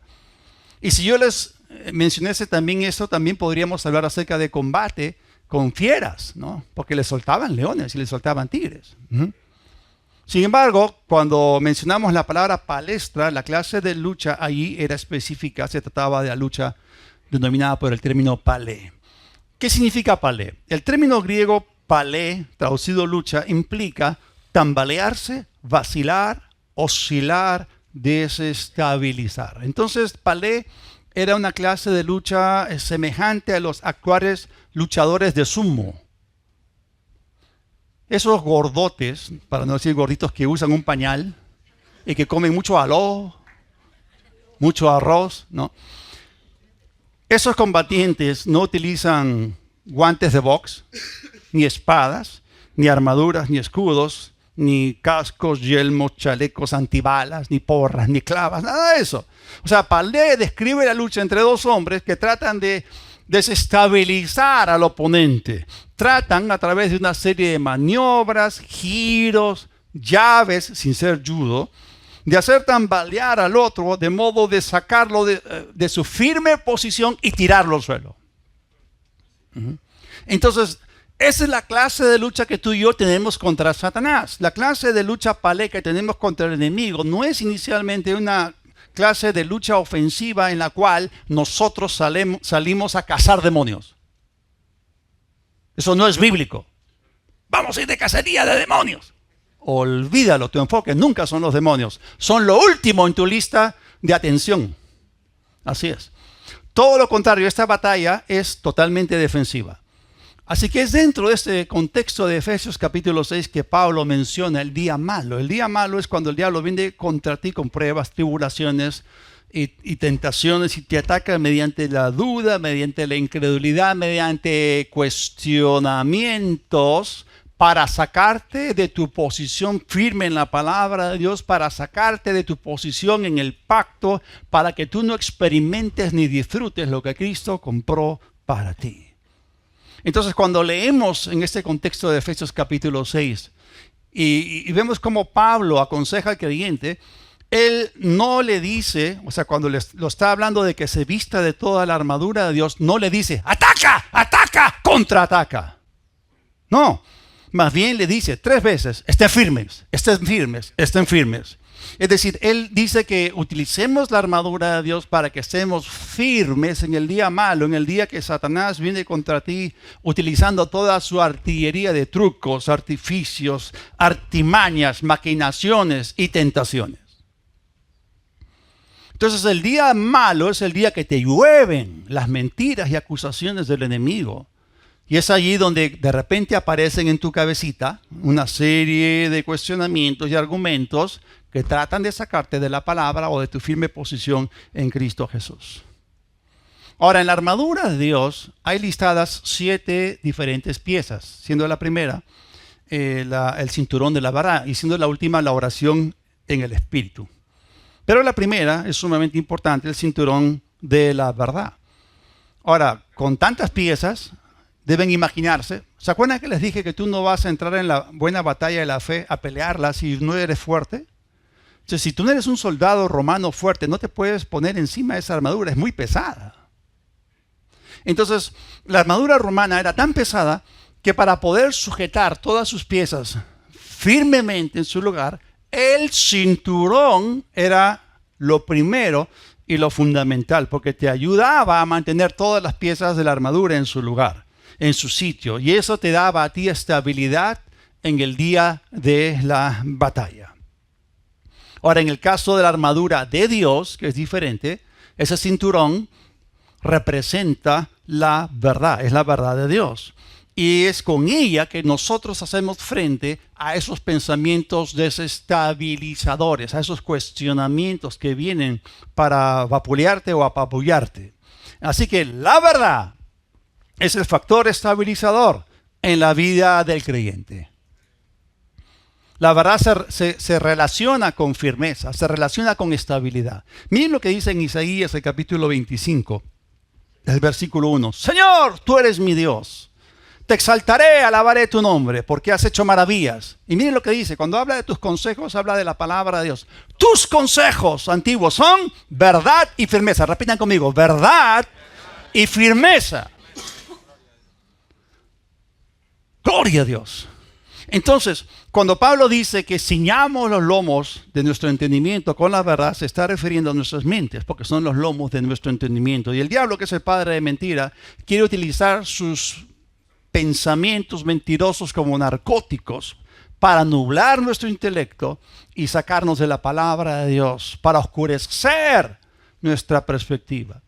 Y si yo les mencionase también eso, también podríamos hablar acerca de combate con fieras, ¿no? Porque les soltaban leones y les soltaban tigres. Sin embargo, cuando mencionamos la palabra palestra, la clase de lucha allí era específica, se trataba de la lucha denominada por el término palé. ¿Qué significa palé? El término griego palé, traducido lucha, implica tambalearse, vacilar, oscilar, desestabilizar. Entonces, palé era una clase de lucha semejante a los actuales luchadores de sumo. Esos gordotes, para no decir gorditos, que usan un pañal y que comen mucho aló, mucho arroz, ¿no? Esos combatientes no utilizan guantes de box, ni espadas, ni armaduras, ni escudos, ni cascos, yelmos, chalecos antibalas, ni porras, ni clavas, nada de eso. O sea, Palé describe la lucha entre dos hombres que tratan de desestabilizar al oponente. Tratan a través de una serie de maniobras, giros, llaves, sin ser judo, de hacer tambalear al otro de modo de sacarlo de su firme posición y tirarlo al suelo. Entonces, esa es la clase de lucha que tú y yo tenemos contra Satanás. La clase de lucha palé que tenemos contra el enemigo no es inicialmente una clase de lucha ofensiva en la cual nosotros salimos a cazar demonios. Eso no es bíblico. Vamos a ir de cacería de demonios. Olvídalo, tu enfoque nunca son los demonios. Son lo último en tu lista de atención. Así es. Todo lo contrario, esta batalla es totalmente defensiva. Así que es dentro de este contexto de Efesios capítulo 6 que Pablo menciona el día malo. El día malo es cuando el diablo viene contra ti con pruebas, tribulaciones y tentaciones y te ataca mediante la duda, mediante la incredulidad, mediante cuestionamientos para sacarte de tu posición firme en la palabra de Dios, para sacarte de tu posición en el pacto, para que tú no experimentes ni disfrutes lo que Cristo compró para ti. Entonces, cuando leemos en este contexto de Efesios capítulo 6 y vemos cómo Pablo aconseja al creyente, él no le dice, o sea, cuando lo está hablando de que se vista de toda la armadura de Dios, no le dice, ataca, ataca, contraataca. No, más bien le dice 3 veces, estén firmes, estén firmes, estén firmes. Es decir, él dice que utilicemos la armadura de Dios para que estemos firmes en el día malo, en el día que Satanás viene contra ti, utilizando toda su artillería de trucos, artificios, artimañas, maquinaciones y tentaciones. Entonces el día malo es el día que te llueven las mentiras y acusaciones del enemigo. Y es allí donde de repente aparecen en tu cabecita una serie de cuestionamientos y argumentos que tratan de sacarte de la palabra o de tu firme posición en Cristo Jesús. Ahora, en la armadura de Dios hay listadas 7 diferentes piezas, siendo la primera el cinturón de la verdad y siendo la última la oración en el Espíritu. Pero la primera es sumamente importante, el cinturón de la verdad. Ahora, con tantas piezas, deben imaginarse. ¿Se acuerdan que les dije que tú no vas a entrar en la buena batalla de la fe a pelearla si no eres fuerte? O sea, si tú no eres un soldado romano fuerte, no te puedes poner encima de esa armadura, es muy pesada. Entonces, la armadura romana era tan pesada que para poder sujetar todas sus piezas firmemente en su lugar, el cinturón era lo primero y lo fundamental, porque te ayudaba a mantener todas las piezas de la armadura en su lugar, en su sitio, y eso te daba a ti estabilidad en el día de la batalla. Ahora, en el caso de la armadura de Dios, que es diferente, ese cinturón representa la verdad, es la verdad de Dios. Y es con ella que nosotros hacemos frente a esos pensamientos desestabilizadores, a esos cuestionamientos que vienen para vapulearte o apabullarte. Así que la verdad es el factor estabilizador en la vida del creyente. La verdad se relaciona con firmeza, se relaciona con estabilidad. Miren lo que dice en Isaías, el capítulo 25, el versículo 1. Señor, tú eres mi Dios. Te exaltaré, alabaré tu nombre, porque has hecho maravillas. Y miren lo que dice, cuando habla de tus consejos, habla de la palabra de Dios. Tus consejos antiguos son verdad y firmeza. Repitan conmigo, verdad y firmeza. Gloria a Dios. Entonces, cuando Pablo dice que ciñamos los lomos de nuestro entendimiento con la verdad, se está refiriendo a nuestras mentes, porque son los lomos de nuestro entendimiento. Y el diablo, que es el padre de mentira, quiere utilizar sus pensamientos mentirosos como narcóticos para nublar nuestro intelecto y sacarnos de la palabra de Dios, para oscurecer nuestra perspectiva.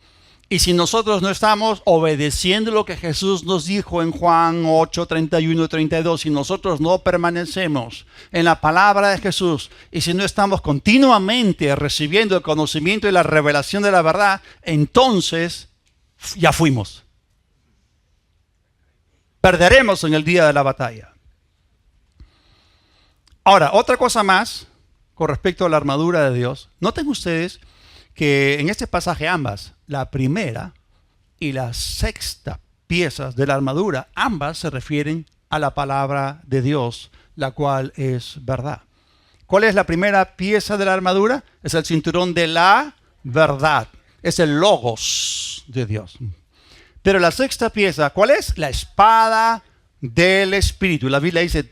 Y si nosotros no estamos obedeciendo lo que Jesús nos dijo en Juan 8, 31, 32, si nosotros no permanecemos en la palabra de Jesús y si no estamos continuamente recibiendo el conocimiento y la revelación de la verdad, entonces ya fuimos. Perderemos en el día de la batalla. Ahora, otra cosa más con respecto a la armadura de Dios. Noten ustedes que en este pasaje ambas, la primera y la sexta piezas de la armadura, ambas se refieren a la palabra de Dios, la cual es verdad. ¿Cuál es la primera pieza de la armadura? Es el cinturón de la verdad. Es el logos de Dios. Pero la sexta pieza, ¿cuál es? La espada del Espíritu. La Biblia dice,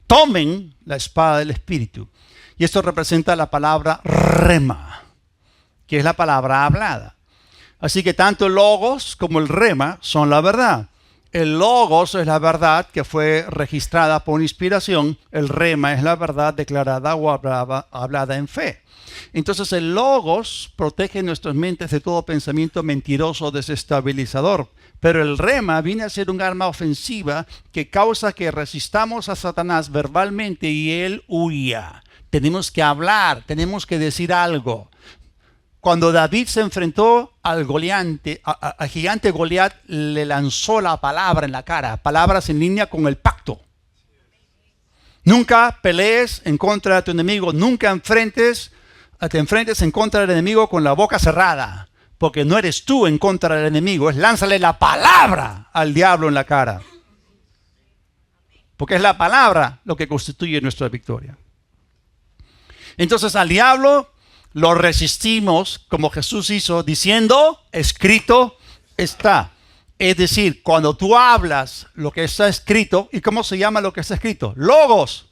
tomen la espada del Espíritu. Y esto representa la palabra rema, que es la palabra hablada. Así que tanto el logos como el rema son la verdad. El logos es la verdad que fue registrada por inspiración. El rema es la verdad declarada o hablada en fe. Entonces el logos protege nuestras mentes de todo pensamiento mentiroso desestabilizador. Pero el rema viene a ser un arma ofensiva que causa que resistamos a Satanás verbalmente y él huya. Tenemos que hablar, tenemos que decir algo. Cuando David se enfrentó al gigante Goliat, le lanzó la palabra en la cara, palabras en línea con el pacto. Nunca pelees en contra de tu enemigo, nunca te enfrentes en contra del enemigo con la boca cerrada, porque no eres tú en contra del enemigo, es lánzale la palabra al diablo en la cara. Porque es la palabra lo que constituye nuestra victoria. Entonces al diablo lo resistimos como Jesús hizo, diciendo, escrito está. Es decir, cuando tú hablas lo que está escrito, ¿y cómo se llama lo que está escrito? Logos.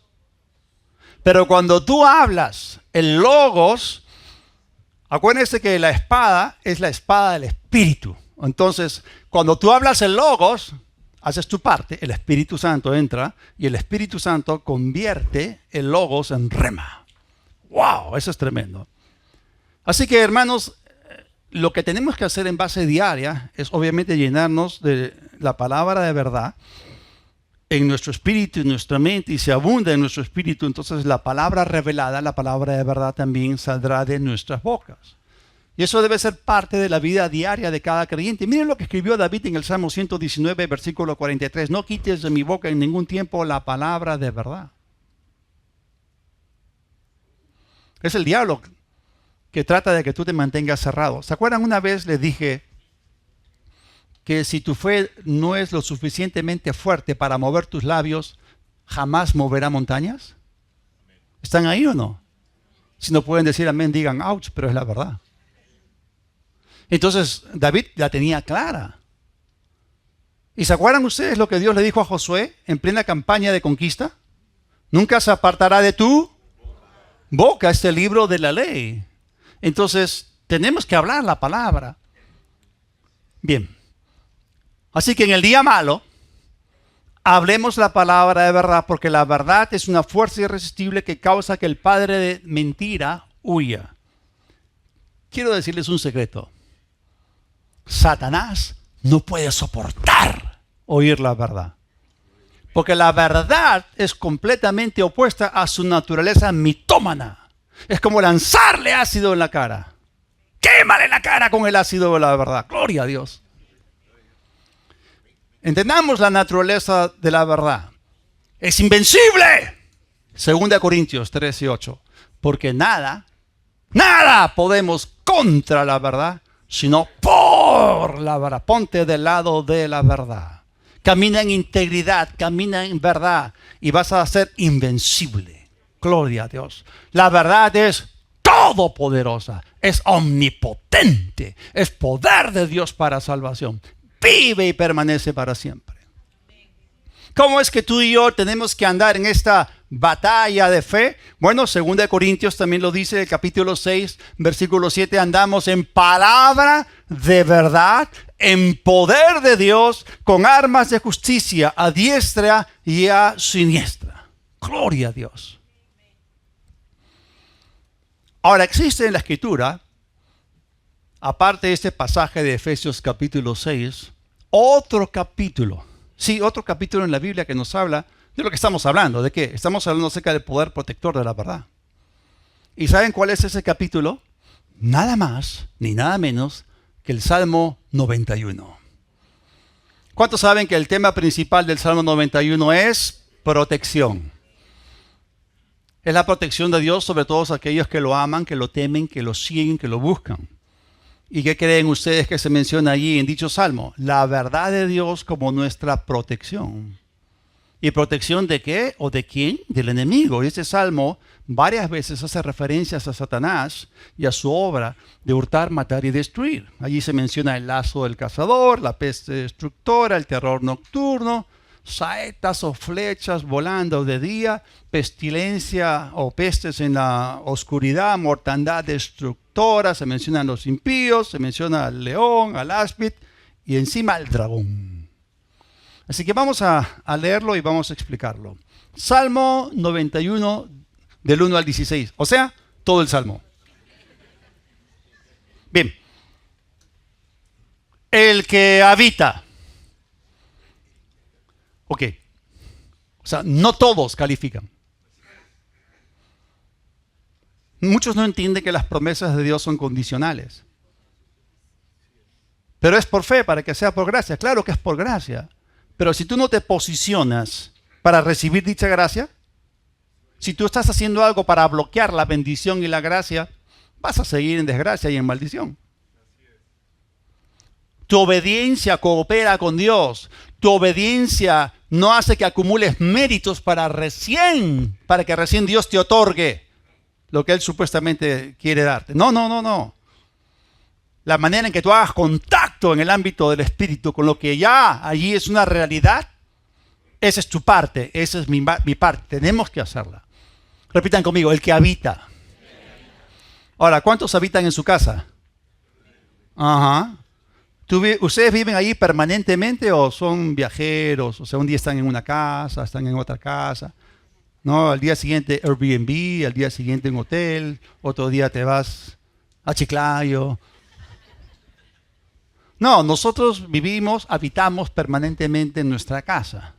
Pero cuando tú hablas el logos, acuérdense que la espada es la espada del Espíritu. Entonces, cuando tú hablas el logos, haces tu parte, el Espíritu Santo entra y el Espíritu Santo convierte el logos en rema. ¡Wow! Eso es tremendo. Así que, hermanos, lo que tenemos que hacer en base diaria es obviamente llenarnos de la palabra de verdad en nuestro espíritu, en nuestra mente, y si abunda en nuestro espíritu, entonces la palabra revelada, la palabra de verdad también saldrá de nuestras bocas. Y eso debe ser parte de la vida diaria de cada creyente. Miren lo que escribió David en el Salmo 119, versículo 43. No quites de mi boca en ningún tiempo la palabra de verdad. Es el diablo que trata de que tú te mantengas cerrado. ¿Se acuerdan? Una vez les dije que si tu fe no es lo suficientemente fuerte para mover tus labios, jamás moverá montañas. ¿Están ahí o no? Si no pueden decir amén, digan ouch, pero es la verdad. Entonces David la tenía clara. ¿Y se acuerdan ustedes lo que Dios le dijo a Josué en plena campaña de conquista? Nunca se apartará de tu boca este libro de la ley. Entonces, tenemos que hablar la palabra. Bien. Así que en el día malo, hablemos la palabra de verdad, porque la verdad es una fuerza irresistible que causa que el padre de mentira huya. Quiero decirles un secreto. Satanás no puede soportar oír la verdad. Porque la verdad es completamente opuesta a su naturaleza mitómana. Es como lanzarle ácido en la cara. Quémale la cara con el ácido de la verdad. Gloria a Dios. Entendamos la naturaleza de la verdad. Es invencible. 2 Corintios 13:8. Porque nada podemos contra la verdad, sino por la verdad. Ponte del lado de la verdad. Camina en integridad, camina en verdad y vas a ser invencible. Gloria a Dios. La verdad es todopoderosa, es omnipotente, es poder de Dios para salvación. Vive y permanece para siempre. ¿Cómo es que tú y yo tenemos que andar en esta batalla de fe? Bueno, 2 Corintios también lo dice, el capítulo 6, versículo 7, andamos en palabra de verdad, en poder de Dios, con armas de justicia a diestra y a siniestra. Gloria a Dios. Ahora, existe en la Escritura, aparte de este pasaje de Efesios capítulo 6, otro capítulo en la Biblia que nos habla de lo que estamos hablando. ¿De qué? Estamos hablando acerca del poder protector de la verdad. ¿Y saben cuál es ese capítulo? Nada más ni nada menos que el Salmo 91. ¿Cuántos saben que el tema principal del Salmo 91 es protección? Es la protección de Dios sobre todos aquellos que lo aman, que lo temen, que lo siguen, que lo buscan. ¿Y qué creen ustedes que se menciona allí en dicho salmo? La verdad de Dios como nuestra protección. ¿Y protección de qué o de quién? Del enemigo. Y este salmo varias veces hace referencias a Satanás y a su obra de hurtar, matar y destruir. Allí se menciona el lazo del cazador, la peste destructora, el terror nocturno, saetas o flechas volando de día, pestilencia o pestes en la oscuridad, mortandad destructora, se mencionan los impíos, se menciona al león, al áspid y encima al dragón. Así que vamos a leerlo y vamos a explicarlo. Salmo 91 del 1 al 16, o sea, todo el salmo. Bien, el que habita. Ok, o sea, no todos califican. Muchos no entienden que las promesas de Dios son condicionales. Pero es por fe, para que sea por gracia. Claro que es por gracia. Pero si tú no te posicionas para recibir dicha gracia, si tú estás haciendo algo para bloquear la bendición y la gracia, vas a seguir en desgracia y en maldición. Tu obediencia coopera con Dios. Tu obediencia no hace que acumules méritos para que recién Dios te otorgue lo que Él supuestamente quiere darte. No. La manera en que tú hagas contacto en el ámbito del Espíritu con lo que ya allí es una realidad, esa es tu parte, esa es mi parte. Tenemos que hacerla. Repitan conmigo, el que habita. Ahora, ¿cuántos habitan en su casa? Ajá. ¿Ustedes viven ahí permanentemente o son viajeros? O sea, un día están en una casa, están en otra casa. No, al día siguiente Airbnb, al día siguiente un hotel, otro día te vas a Chiclayo. No, nosotros habitamos permanentemente en nuestra casa.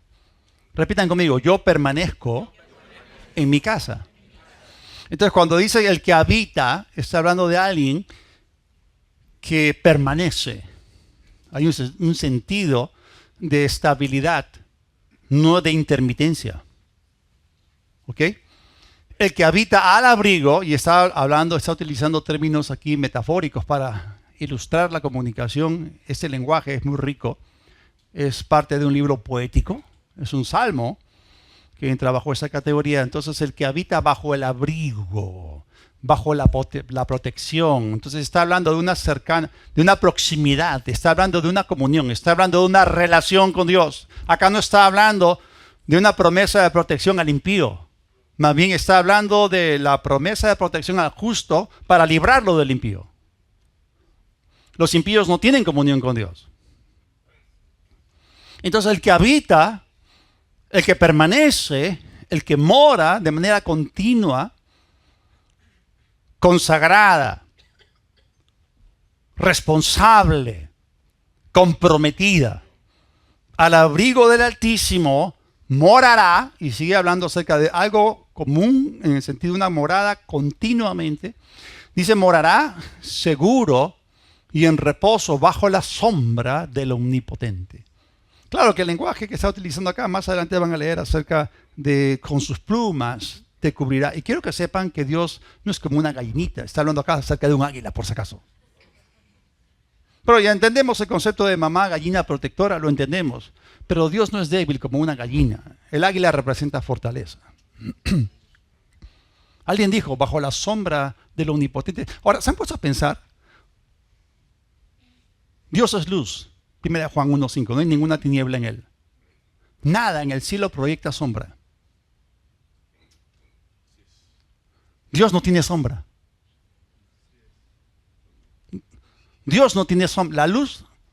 Repitan conmigo, yo permanezco en mi casa. Entonces, cuando dice el que habita, está hablando de alguien que permanece. Hay un sentido de estabilidad, no de intermitencia. ¿Ok? El que habita al abrigo, y está utilizando términos aquí metafóricos para ilustrar la comunicación. Este lenguaje es muy rico. Es parte de un libro poético. Es un salmo que trabajó esa categoría. Entonces, el que habita bajo el abrigo, bajo la protección. Entonces está hablando de una proximidad, está hablando de una comunión, está hablando de una relación con Dios. Acá no está hablando de una promesa de protección al impío. Más bien está hablando de la promesa de protección al justo para librarlo del impío. Los impíos no tienen comunión con Dios. Entonces el que habita, el que permanece, el que mora de manera continua, consagrada, responsable, comprometida, al abrigo del Altísimo, morará, y sigue hablando acerca de algo común en el sentido de una morada continuamente. Dice, morará seguro y en reposo bajo la sombra del Omnipotente. Claro que el lenguaje que está utilizando acá, más adelante van a leer acerca de con sus plumas te cubrirá. Y quiero que sepan que Dios no es como una gallinita, está hablando acá acerca de un águila, por si acaso. Pero ya entendemos el concepto de mamá gallina protectora, lo entendemos. Pero Dios no es débil como una gallina. El águila representa fortaleza. Alguien dijo, bajo la sombra del Omnipotente. Ahora, ¿se han puesto a pensar? Dios es luz. 1 Juan 1:5. No hay ninguna tiniebla en él. Nada en el cielo proyecta sombra. Dios no tiene sombra. Dios no tiene sombra.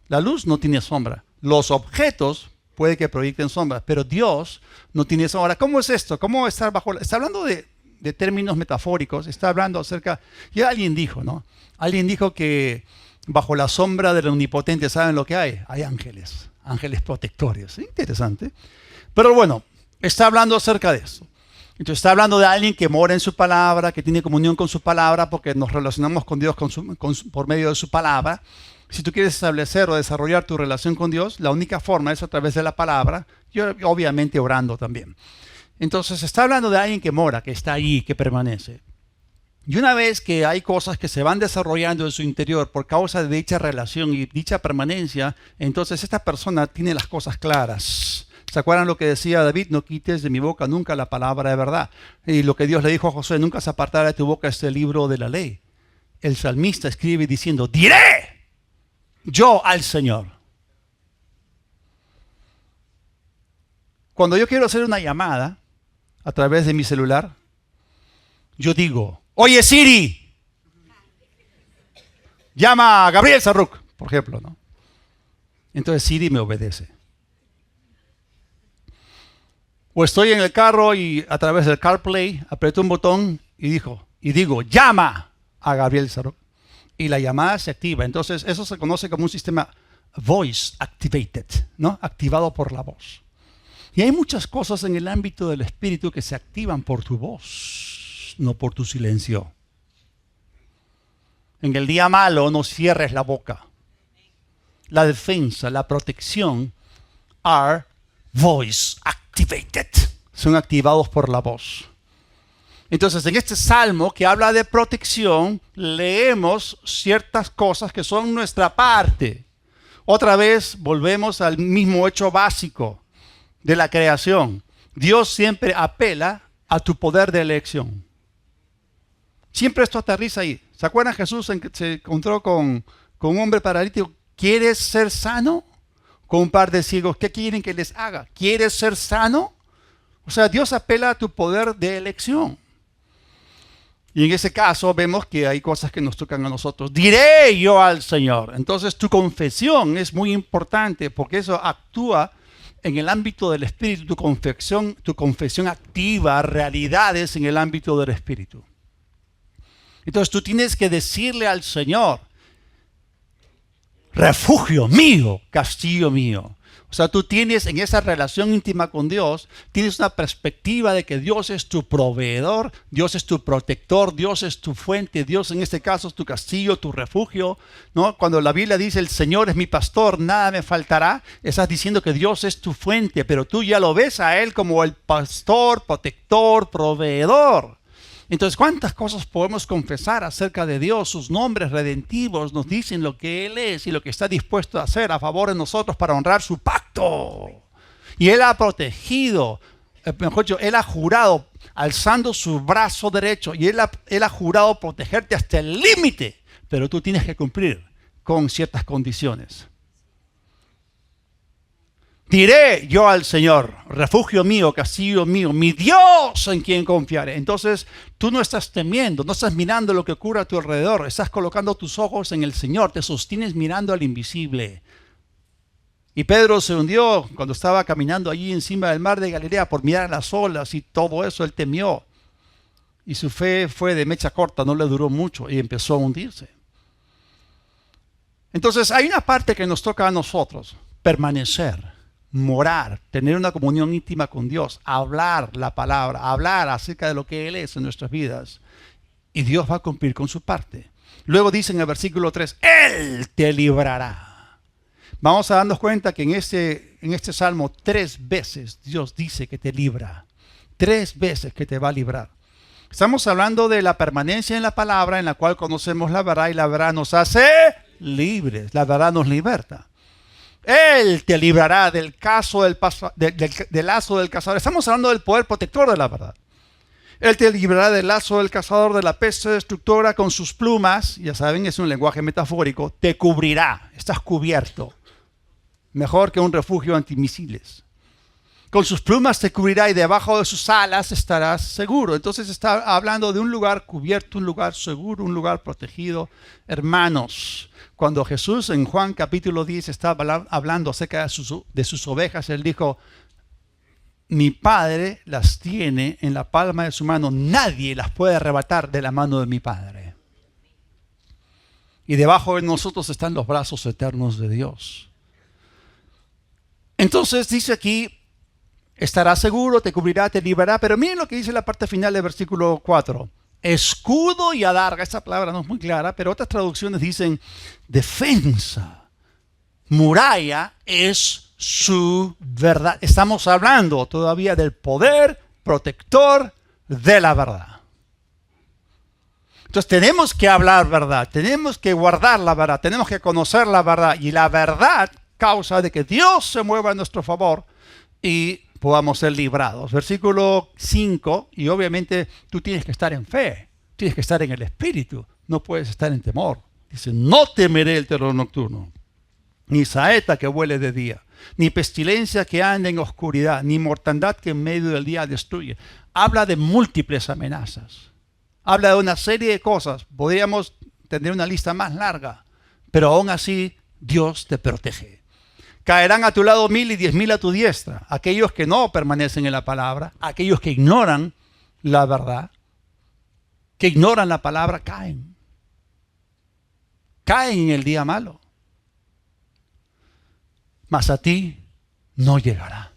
La luz no tiene sombra. Los objetos puede que proyecten sombras, pero Dios no tiene sombra. Ahora, ¿cómo es esto? ¿Cómo estar bajo? Está hablando de términos metafóricos. Está hablando acerca. Ya alguien dijo, ¿no? Alguien dijo que bajo la sombra del Omnipotente, ¿saben lo que hay? Hay ángeles, ángeles protectores. Interesante. Pero bueno, está hablando acerca de eso. Entonces está hablando de alguien que mora en su palabra, que tiene comunión con su palabra, porque nos relacionamos con Dios por medio de su palabra. Si tú quieres establecer o desarrollar tu relación con Dios, la única forma es a través de la palabra, y obviamente orando también. Entonces está hablando de alguien que mora, que está allí, que permanece. Y una vez que hay cosas que se van desarrollando en su interior por causa de dicha relación y dicha permanencia, entonces esta persona tiene las cosas claras. ¿Se acuerdan lo que decía David? No quites de mi boca nunca la palabra de verdad. Y lo que Dios le dijo a Josué, nunca se apartará de tu boca este libro de la ley. El salmista escribe diciendo, diré yo al Señor. Cuando yo quiero hacer una llamada a través de mi celular, yo digo, oye Siri, llama a Gabriel Sarruc, por ejemplo, ¿no? Entonces Siri me obedece. O estoy en el carro y a través del CarPlay aprieto un botón y digo, llama a Gabriel Sarruc. Y la llamada se activa. Entonces eso se conoce como un sistema voice activated, ¿no? Activado por la voz. Y hay muchas cosas en el ámbito del espíritu que se activan por tu voz, no por tu silencio. En el día malo no cierres la boca. La defensa, la protección, are voice activated. Son activados por la voz. Entonces, en este salmo que habla de protección, leemos ciertas cosas que son nuestra parte. Otra vez volvemos al mismo hecho básico de la creación. Dios siempre apela a tu poder de elección. Siempre esto aterriza ahí. ¿Se acuerdan Jesús en que se encontró con un hombre paralítico? ¿Quieres ser sano? Con un par de ciegos, ¿qué quieren que les haga? ¿Quieres ser sano? O sea, Dios apela a tu poder de elección. Y en ese caso vemos que hay cosas que nos tocan a nosotros. Diré yo al Señor. Entonces tu confesión es muy importante porque eso actúa en el ámbito del espíritu. Tu confesión activa realidades en el ámbito del espíritu. Entonces tú tienes que decirle al Señor, refugio mío, castillo mío. O sea, tú tienes en esa relación íntima con Dios, tienes una perspectiva de que Dios es tu proveedor, Dios es tu protector, Dios es tu fuente, Dios en este caso es tu castillo, tu refugio, ¿no? Cuando la Biblia dice el Señor es mi pastor, nada me faltará, estás diciendo que Dios es tu fuente, pero tú ya lo ves a Él como el pastor, protector, proveedor. Entonces, ¿cuántas cosas podemos confesar acerca de Dios? Sus nombres redentivos nos dicen lo que Él es y lo que está dispuesto a hacer a favor de nosotros para honrar su pacto. Y Él ha protegido, mejor dicho, Él ha jurado, alzando su brazo derecho, y Él ha jurado protegerte hasta el límite, pero tú tienes que cumplir con ciertas condiciones. Diré yo al Señor, refugio mío, castillo mío, mi Dios en quien confiaré. Entonces tú no estás temiendo, no estás mirando lo que ocurre a tu alrededor, estás colocando tus ojos en el Señor, te sostienes mirando al invisible. Y Pedro se hundió cuando estaba caminando allí encima del mar de Galilea por mirar las olas y todo eso, él temió. Y su fe fue de mecha corta, no le duró mucho y empezó a hundirse. Entonces hay una parte que nos toca a nosotros: permanecer, morar, tener una comunión íntima con Dios, hablar la palabra, hablar acerca de lo que Él es en nuestras vidas. Y Dios va a cumplir con su parte. Luego dice en el versículo 3, Él te librará. Vamos a darnos cuenta que en este salmo 3 veces Dios dice que te libra. 3 veces que te va a librar. Estamos hablando de la permanencia en la palabra, en la cual conocemos la verdad, y la verdad nos hace libres. La verdad nos liberta. Él te librará del lazo del cazador. Estamos hablando del poder protector de la verdad. Él te librará del lazo del cazador, de la peste destructora. Con sus plumas, ya saben, es un lenguaje metafórico, te cubrirá. Estás cubierto. Mejor que un refugio antimisiles. Con sus plumas te cubrirá y debajo de sus alas estarás seguro. Entonces está hablando de un lugar cubierto, un lugar seguro, un lugar protegido. Hermanos, cuando Jesús en Juan capítulo 10 estaba hablando acerca de sus ovejas, Él dijo: mi Padre las tiene en la palma de su mano. Nadie las puede arrebatar de la mano de mi Padre. Y debajo de nosotros están los brazos eternos de Dios. Entonces dice aquí, estará seguro, te cubrirá, te librará. Pero miren lo que dice la parte final del versículo 4. Escudo y adarga. Esta palabra no es muy clara, pero otras traducciones dicen defensa. Muralla es su verdad. Estamos hablando todavía del poder protector de la verdad. Entonces tenemos que hablar verdad, tenemos que guardar la verdad, tenemos que conocer la verdad. Y la verdad causa de que Dios se mueva a nuestro favor y podamos ser librados. Versículo 5, y obviamente tú tienes que estar en fe, tienes que estar en el Espíritu, no puedes estar en temor. Dice, no temeré el terror nocturno, ni saeta que vuele de día, ni pestilencia que ande en oscuridad, ni mortandad que en medio del día destruye. Habla de múltiples amenazas. Habla de una serie de cosas. Podríamos tener una lista más larga, pero aún así Dios te protege. Caerán a tu lado 1000 y 10.000 a tu diestra. Aquellos que no permanecen en la palabra, aquellos que ignoran la verdad, que ignoran la palabra, caen. Caen en el día malo. Mas a ti no llegará.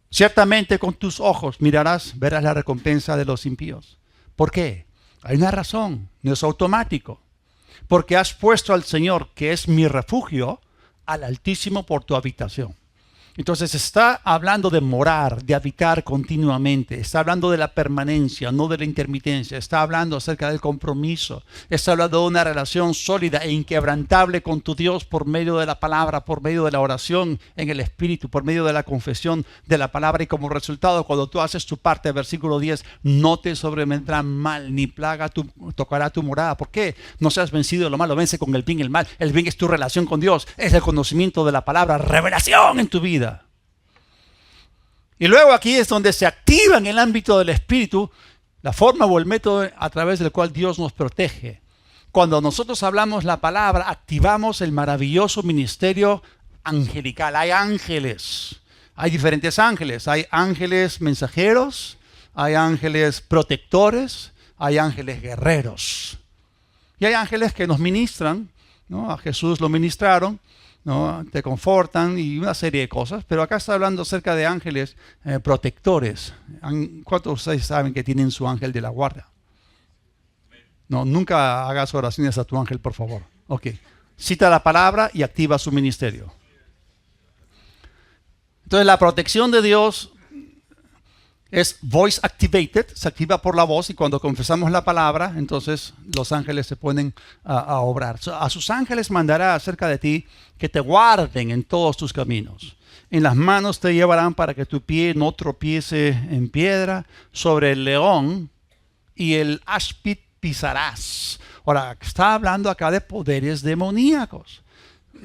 Ciertamente con tus ojos mirarás, verás la recompensa de los impíos. ¿Por qué? Hay una razón, no es automático. Porque has puesto al Señor, que es mi refugio, al Altísimo por tu habitación. Entonces está hablando de morar, de habitar continuamente. Está hablando de la permanencia, no de la intermitencia. Está hablando acerca del compromiso. Está hablando de una relación sólida e inquebrantable con tu Dios por medio de la palabra, por medio de la oración en el Espíritu, por medio de la confesión de la palabra. Y como resultado, cuando tú haces tu parte, versículo 10, no te sobrevendrá mal, ni plaga tocará tu morada. ¿Por qué? No seas vencido de lo malo, vence con el bien el mal. El bien es tu relación con Dios, es el conocimiento de la palabra, revelación en tu vida. Y luego aquí es donde se activa en el ámbito del Espíritu la forma o el método a través del cual Dios nos protege. Cuando nosotros hablamos la palabra, activamos el maravilloso ministerio angelical. Hay ángeles, hay diferentes ángeles. Hay ángeles mensajeros, hay ángeles protectores, hay ángeles guerreros. Y hay ángeles que nos ministran, ¿no? A Jesús lo ministraron, ¿no? Te confortan y una serie de cosas, pero acá está hablando acerca de ángeles protectores. ¿Cuántos de ustedes saben que tienen su ángel de la guardia? No, nunca hagas oraciones a tu ángel, por favor. Ok, cita la palabra y activa su ministerio. Entonces la protección de Dios es voice activated, se activa por la voz, y cuando confesamos la palabra, entonces los ángeles se ponen a obrar. A sus ángeles mandará acerca de ti que te guarden en todos tus caminos. En las manos te llevarán para que tu pie no tropiece en piedra. Sobre el león y el áspid pisarás. Ahora, está hablando acá de poderes demoníacos.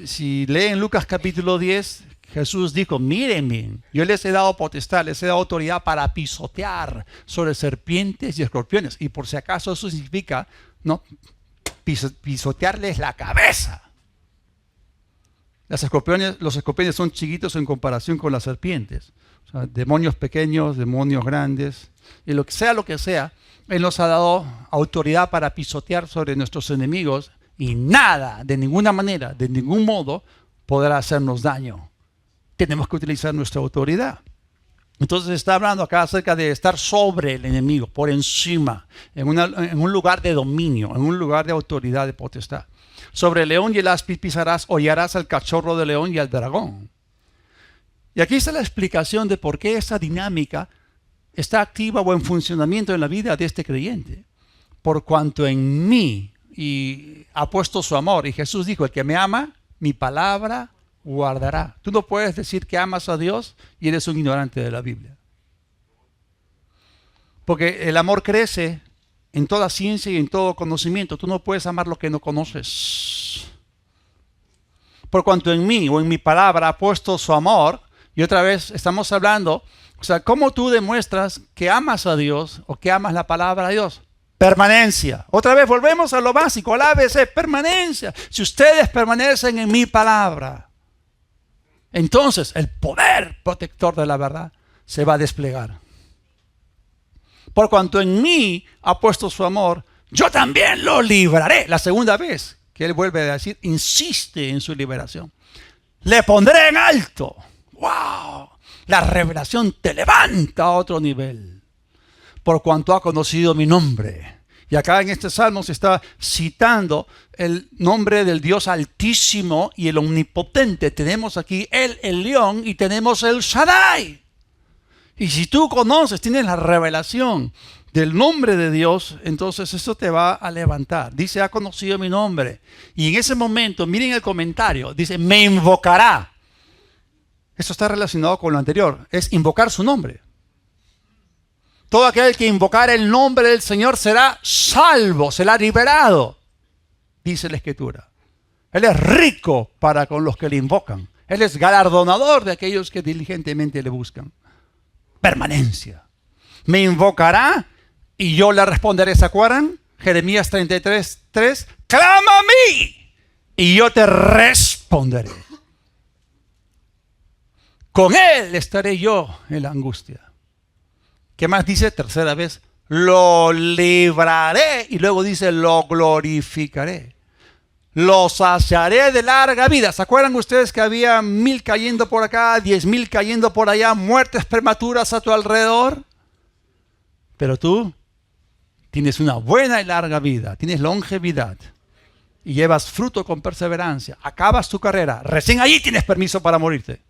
Si leen Lucas capítulo 10, Jesús dijo, mírenme, yo les he dado potestad, les he dado autoridad para pisotear sobre serpientes y escorpiones. Y por si acaso eso significa, no, pisotearles la cabeza. Los escorpiones son chiquitos en comparación con las serpientes. O sea, demonios pequeños, demonios grandes. Y lo que sea, Él nos ha dado autoridad para pisotear sobre nuestros enemigos y nada, de ninguna manera, de ningún modo, podrá hacernos daño. Tenemos que utilizar nuestra autoridad. Entonces está hablando acá acerca de estar sobre el enemigo, por encima, en un lugar de dominio, en un lugar de autoridad, de potestad. Sobre el león y el áspid pisarás, hollarás al cachorro de león y al dragón. Y aquí está la explicación de por qué esa dinámica está activa o en funcionamiento en la vida de este creyente. Por cuanto en mí y ha puesto su amor. Y Jesús dijo, el que me ama, mi palabra guardará. Tú no puedes decir que amas a Dios y eres un ignorante de la Biblia. Porque el amor crece en toda ciencia y en todo conocimiento. Tú no puedes amar lo que no conoces. Por cuanto en mí o en mi palabra ha puesto su amor. Y otra vez estamos hablando, o sea, ¿cómo tú demuestras que amas a Dios o que amas la palabra de Dios? Permanencia. Otra vez volvemos a lo básico, al ABC, permanencia. Si ustedes permanecen en mi palabra, entonces el poder protector de la verdad se va a desplegar. Por cuanto en mí ha puesto su amor, yo también lo libraré. La segunda vez que Él vuelve a decir, insiste en su liberación. Le pondré en alto. ¡Wow! La revelación te levanta a otro nivel. Por cuanto ha conocido mi nombre. Y acá en este salmo se está citando el nombre del Dios Altísimo y el Omnipotente. Tenemos aquí el Elión y tenemos el Shaddai. Y si tú conoces, tienes la revelación del nombre de Dios, entonces eso te va a levantar. Dice, ha conocido mi nombre. Y en ese momento, miren el comentario, dice, me invocará. Esto está relacionado con lo anterior, es invocar su nombre. Todo aquel que invocar el nombre del Señor será salvo, será liberado, dice la Escritura. Él es rico para con los que le invocan. Él es galardonador de aquellos que diligentemente le buscan. Permanencia. Me invocará y yo le responderé. ¿Se acuerdan? Jeremías 33:3. Clama a mí y yo te responderé. Con él estaré yo en la angustia. ¿Qué más dice? Tercera vez, lo libraré. Y luego dice, lo glorificaré. Lo saciaré de larga vida. ¿Se acuerdan ustedes que había 1000 cayendo por acá, 10,000 cayendo por allá, muertes prematuras a tu alrededor? Pero tú tienes una buena y larga vida, tienes longevidad y llevas fruto con perseverancia. Acabas tu carrera, recién allí tienes permiso para morirte.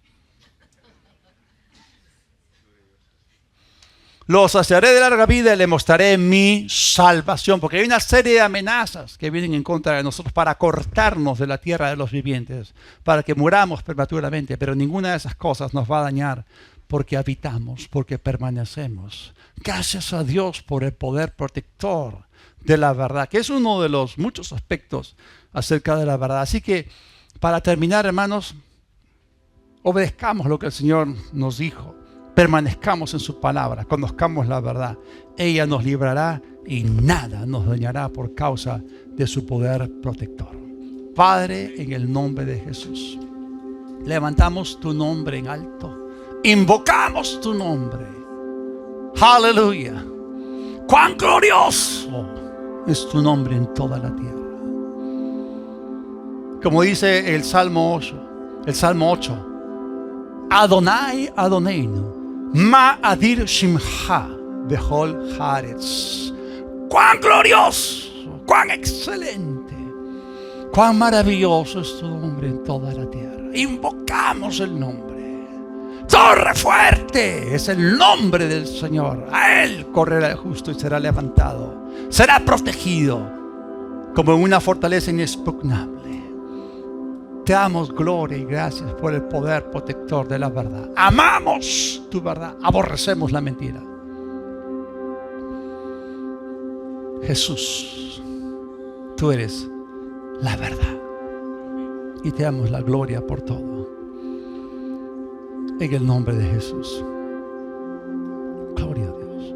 Lo saciaré de larga vida y le mostraré mi salvación. Porque hay una serie de amenazas que vienen en contra de nosotros para cortarnos de la tierra de los vivientes, para que muramos prematuramente. Pero ninguna de esas cosas nos va a dañar porque habitamos, porque permanecemos. Gracias a Dios por el poder protector de la verdad, que es uno de los muchos aspectos acerca de la verdad. Así que, para terminar, hermanos, obedezcamos lo que el Señor nos dijo. Permanezcamos en su palabra, conozcamos la verdad. Ella nos librará y nada nos dañará por causa de su poder protector. Padre, en el nombre de Jesús, levantamos tu nombre en alto. Invocamos tu nombre. Aleluya. Cuán glorioso es tu nombre en toda la tierra. Como dice el Salmo 8. Adonai Adoneinu. Ma'adir Shimcha Behol Haaretz. Cuán glorioso, cuán excelente, cuán maravilloso es tu nombre en toda la tierra. Invocamos el nombre. Torre fuerte es el nombre del Señor. A Él correrá el justo y será levantado. Será protegido como en una fortaleza inexpugnable. Te damos gloria y gracias por el poder protector de la verdad. Amamos tu verdad, aborrecemos la mentira. Jesús, tú eres la verdad y te damos la gloria por todo. En el nombre de Jesús. Gloria a Dios.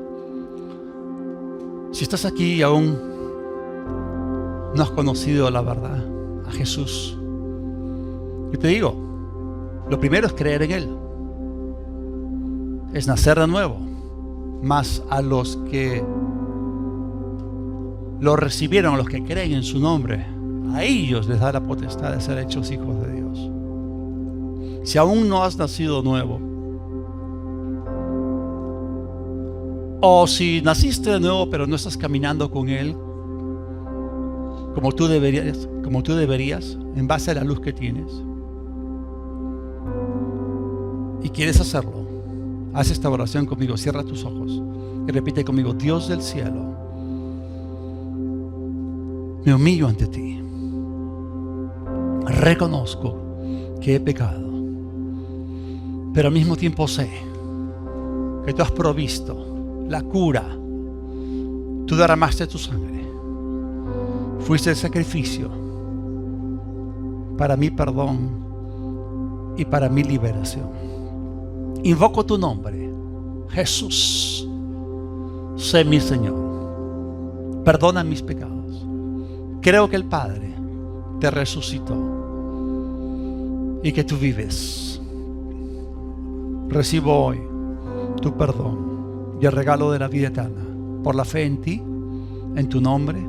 Si estás aquí y aún no has conocido la verdad, a Jesús, Yo te digo, lo primero es creer en Él. Es nacer de nuevo. Mas a los que lo recibieron, a los que creen en su nombre, a ellos les da la potestad de ser hechos hijos de Dios. Si aún no has nacido nuevo, o si naciste de nuevo pero no estás caminando con Él como tú deberías, en base a la luz que tienes, y quieres hacerlo, haz esta oración conmigo. Cierra tus ojos y repite conmigo: Dios del cielo, me humillo ante ti. Reconozco que he pecado, pero al mismo tiempo sé que tú has provisto la cura. Tú derramaste tu sangre. Fuiste el sacrificio para mi perdón y para mi liberación. Invoco tu nombre, Jesús. Sé mi Señor. Perdona mis pecados. Creo que el Padre te resucitó y que tú vives. Recibo hoy tu perdón y el regalo de la vida eterna por la fe en ti, en tu nombre,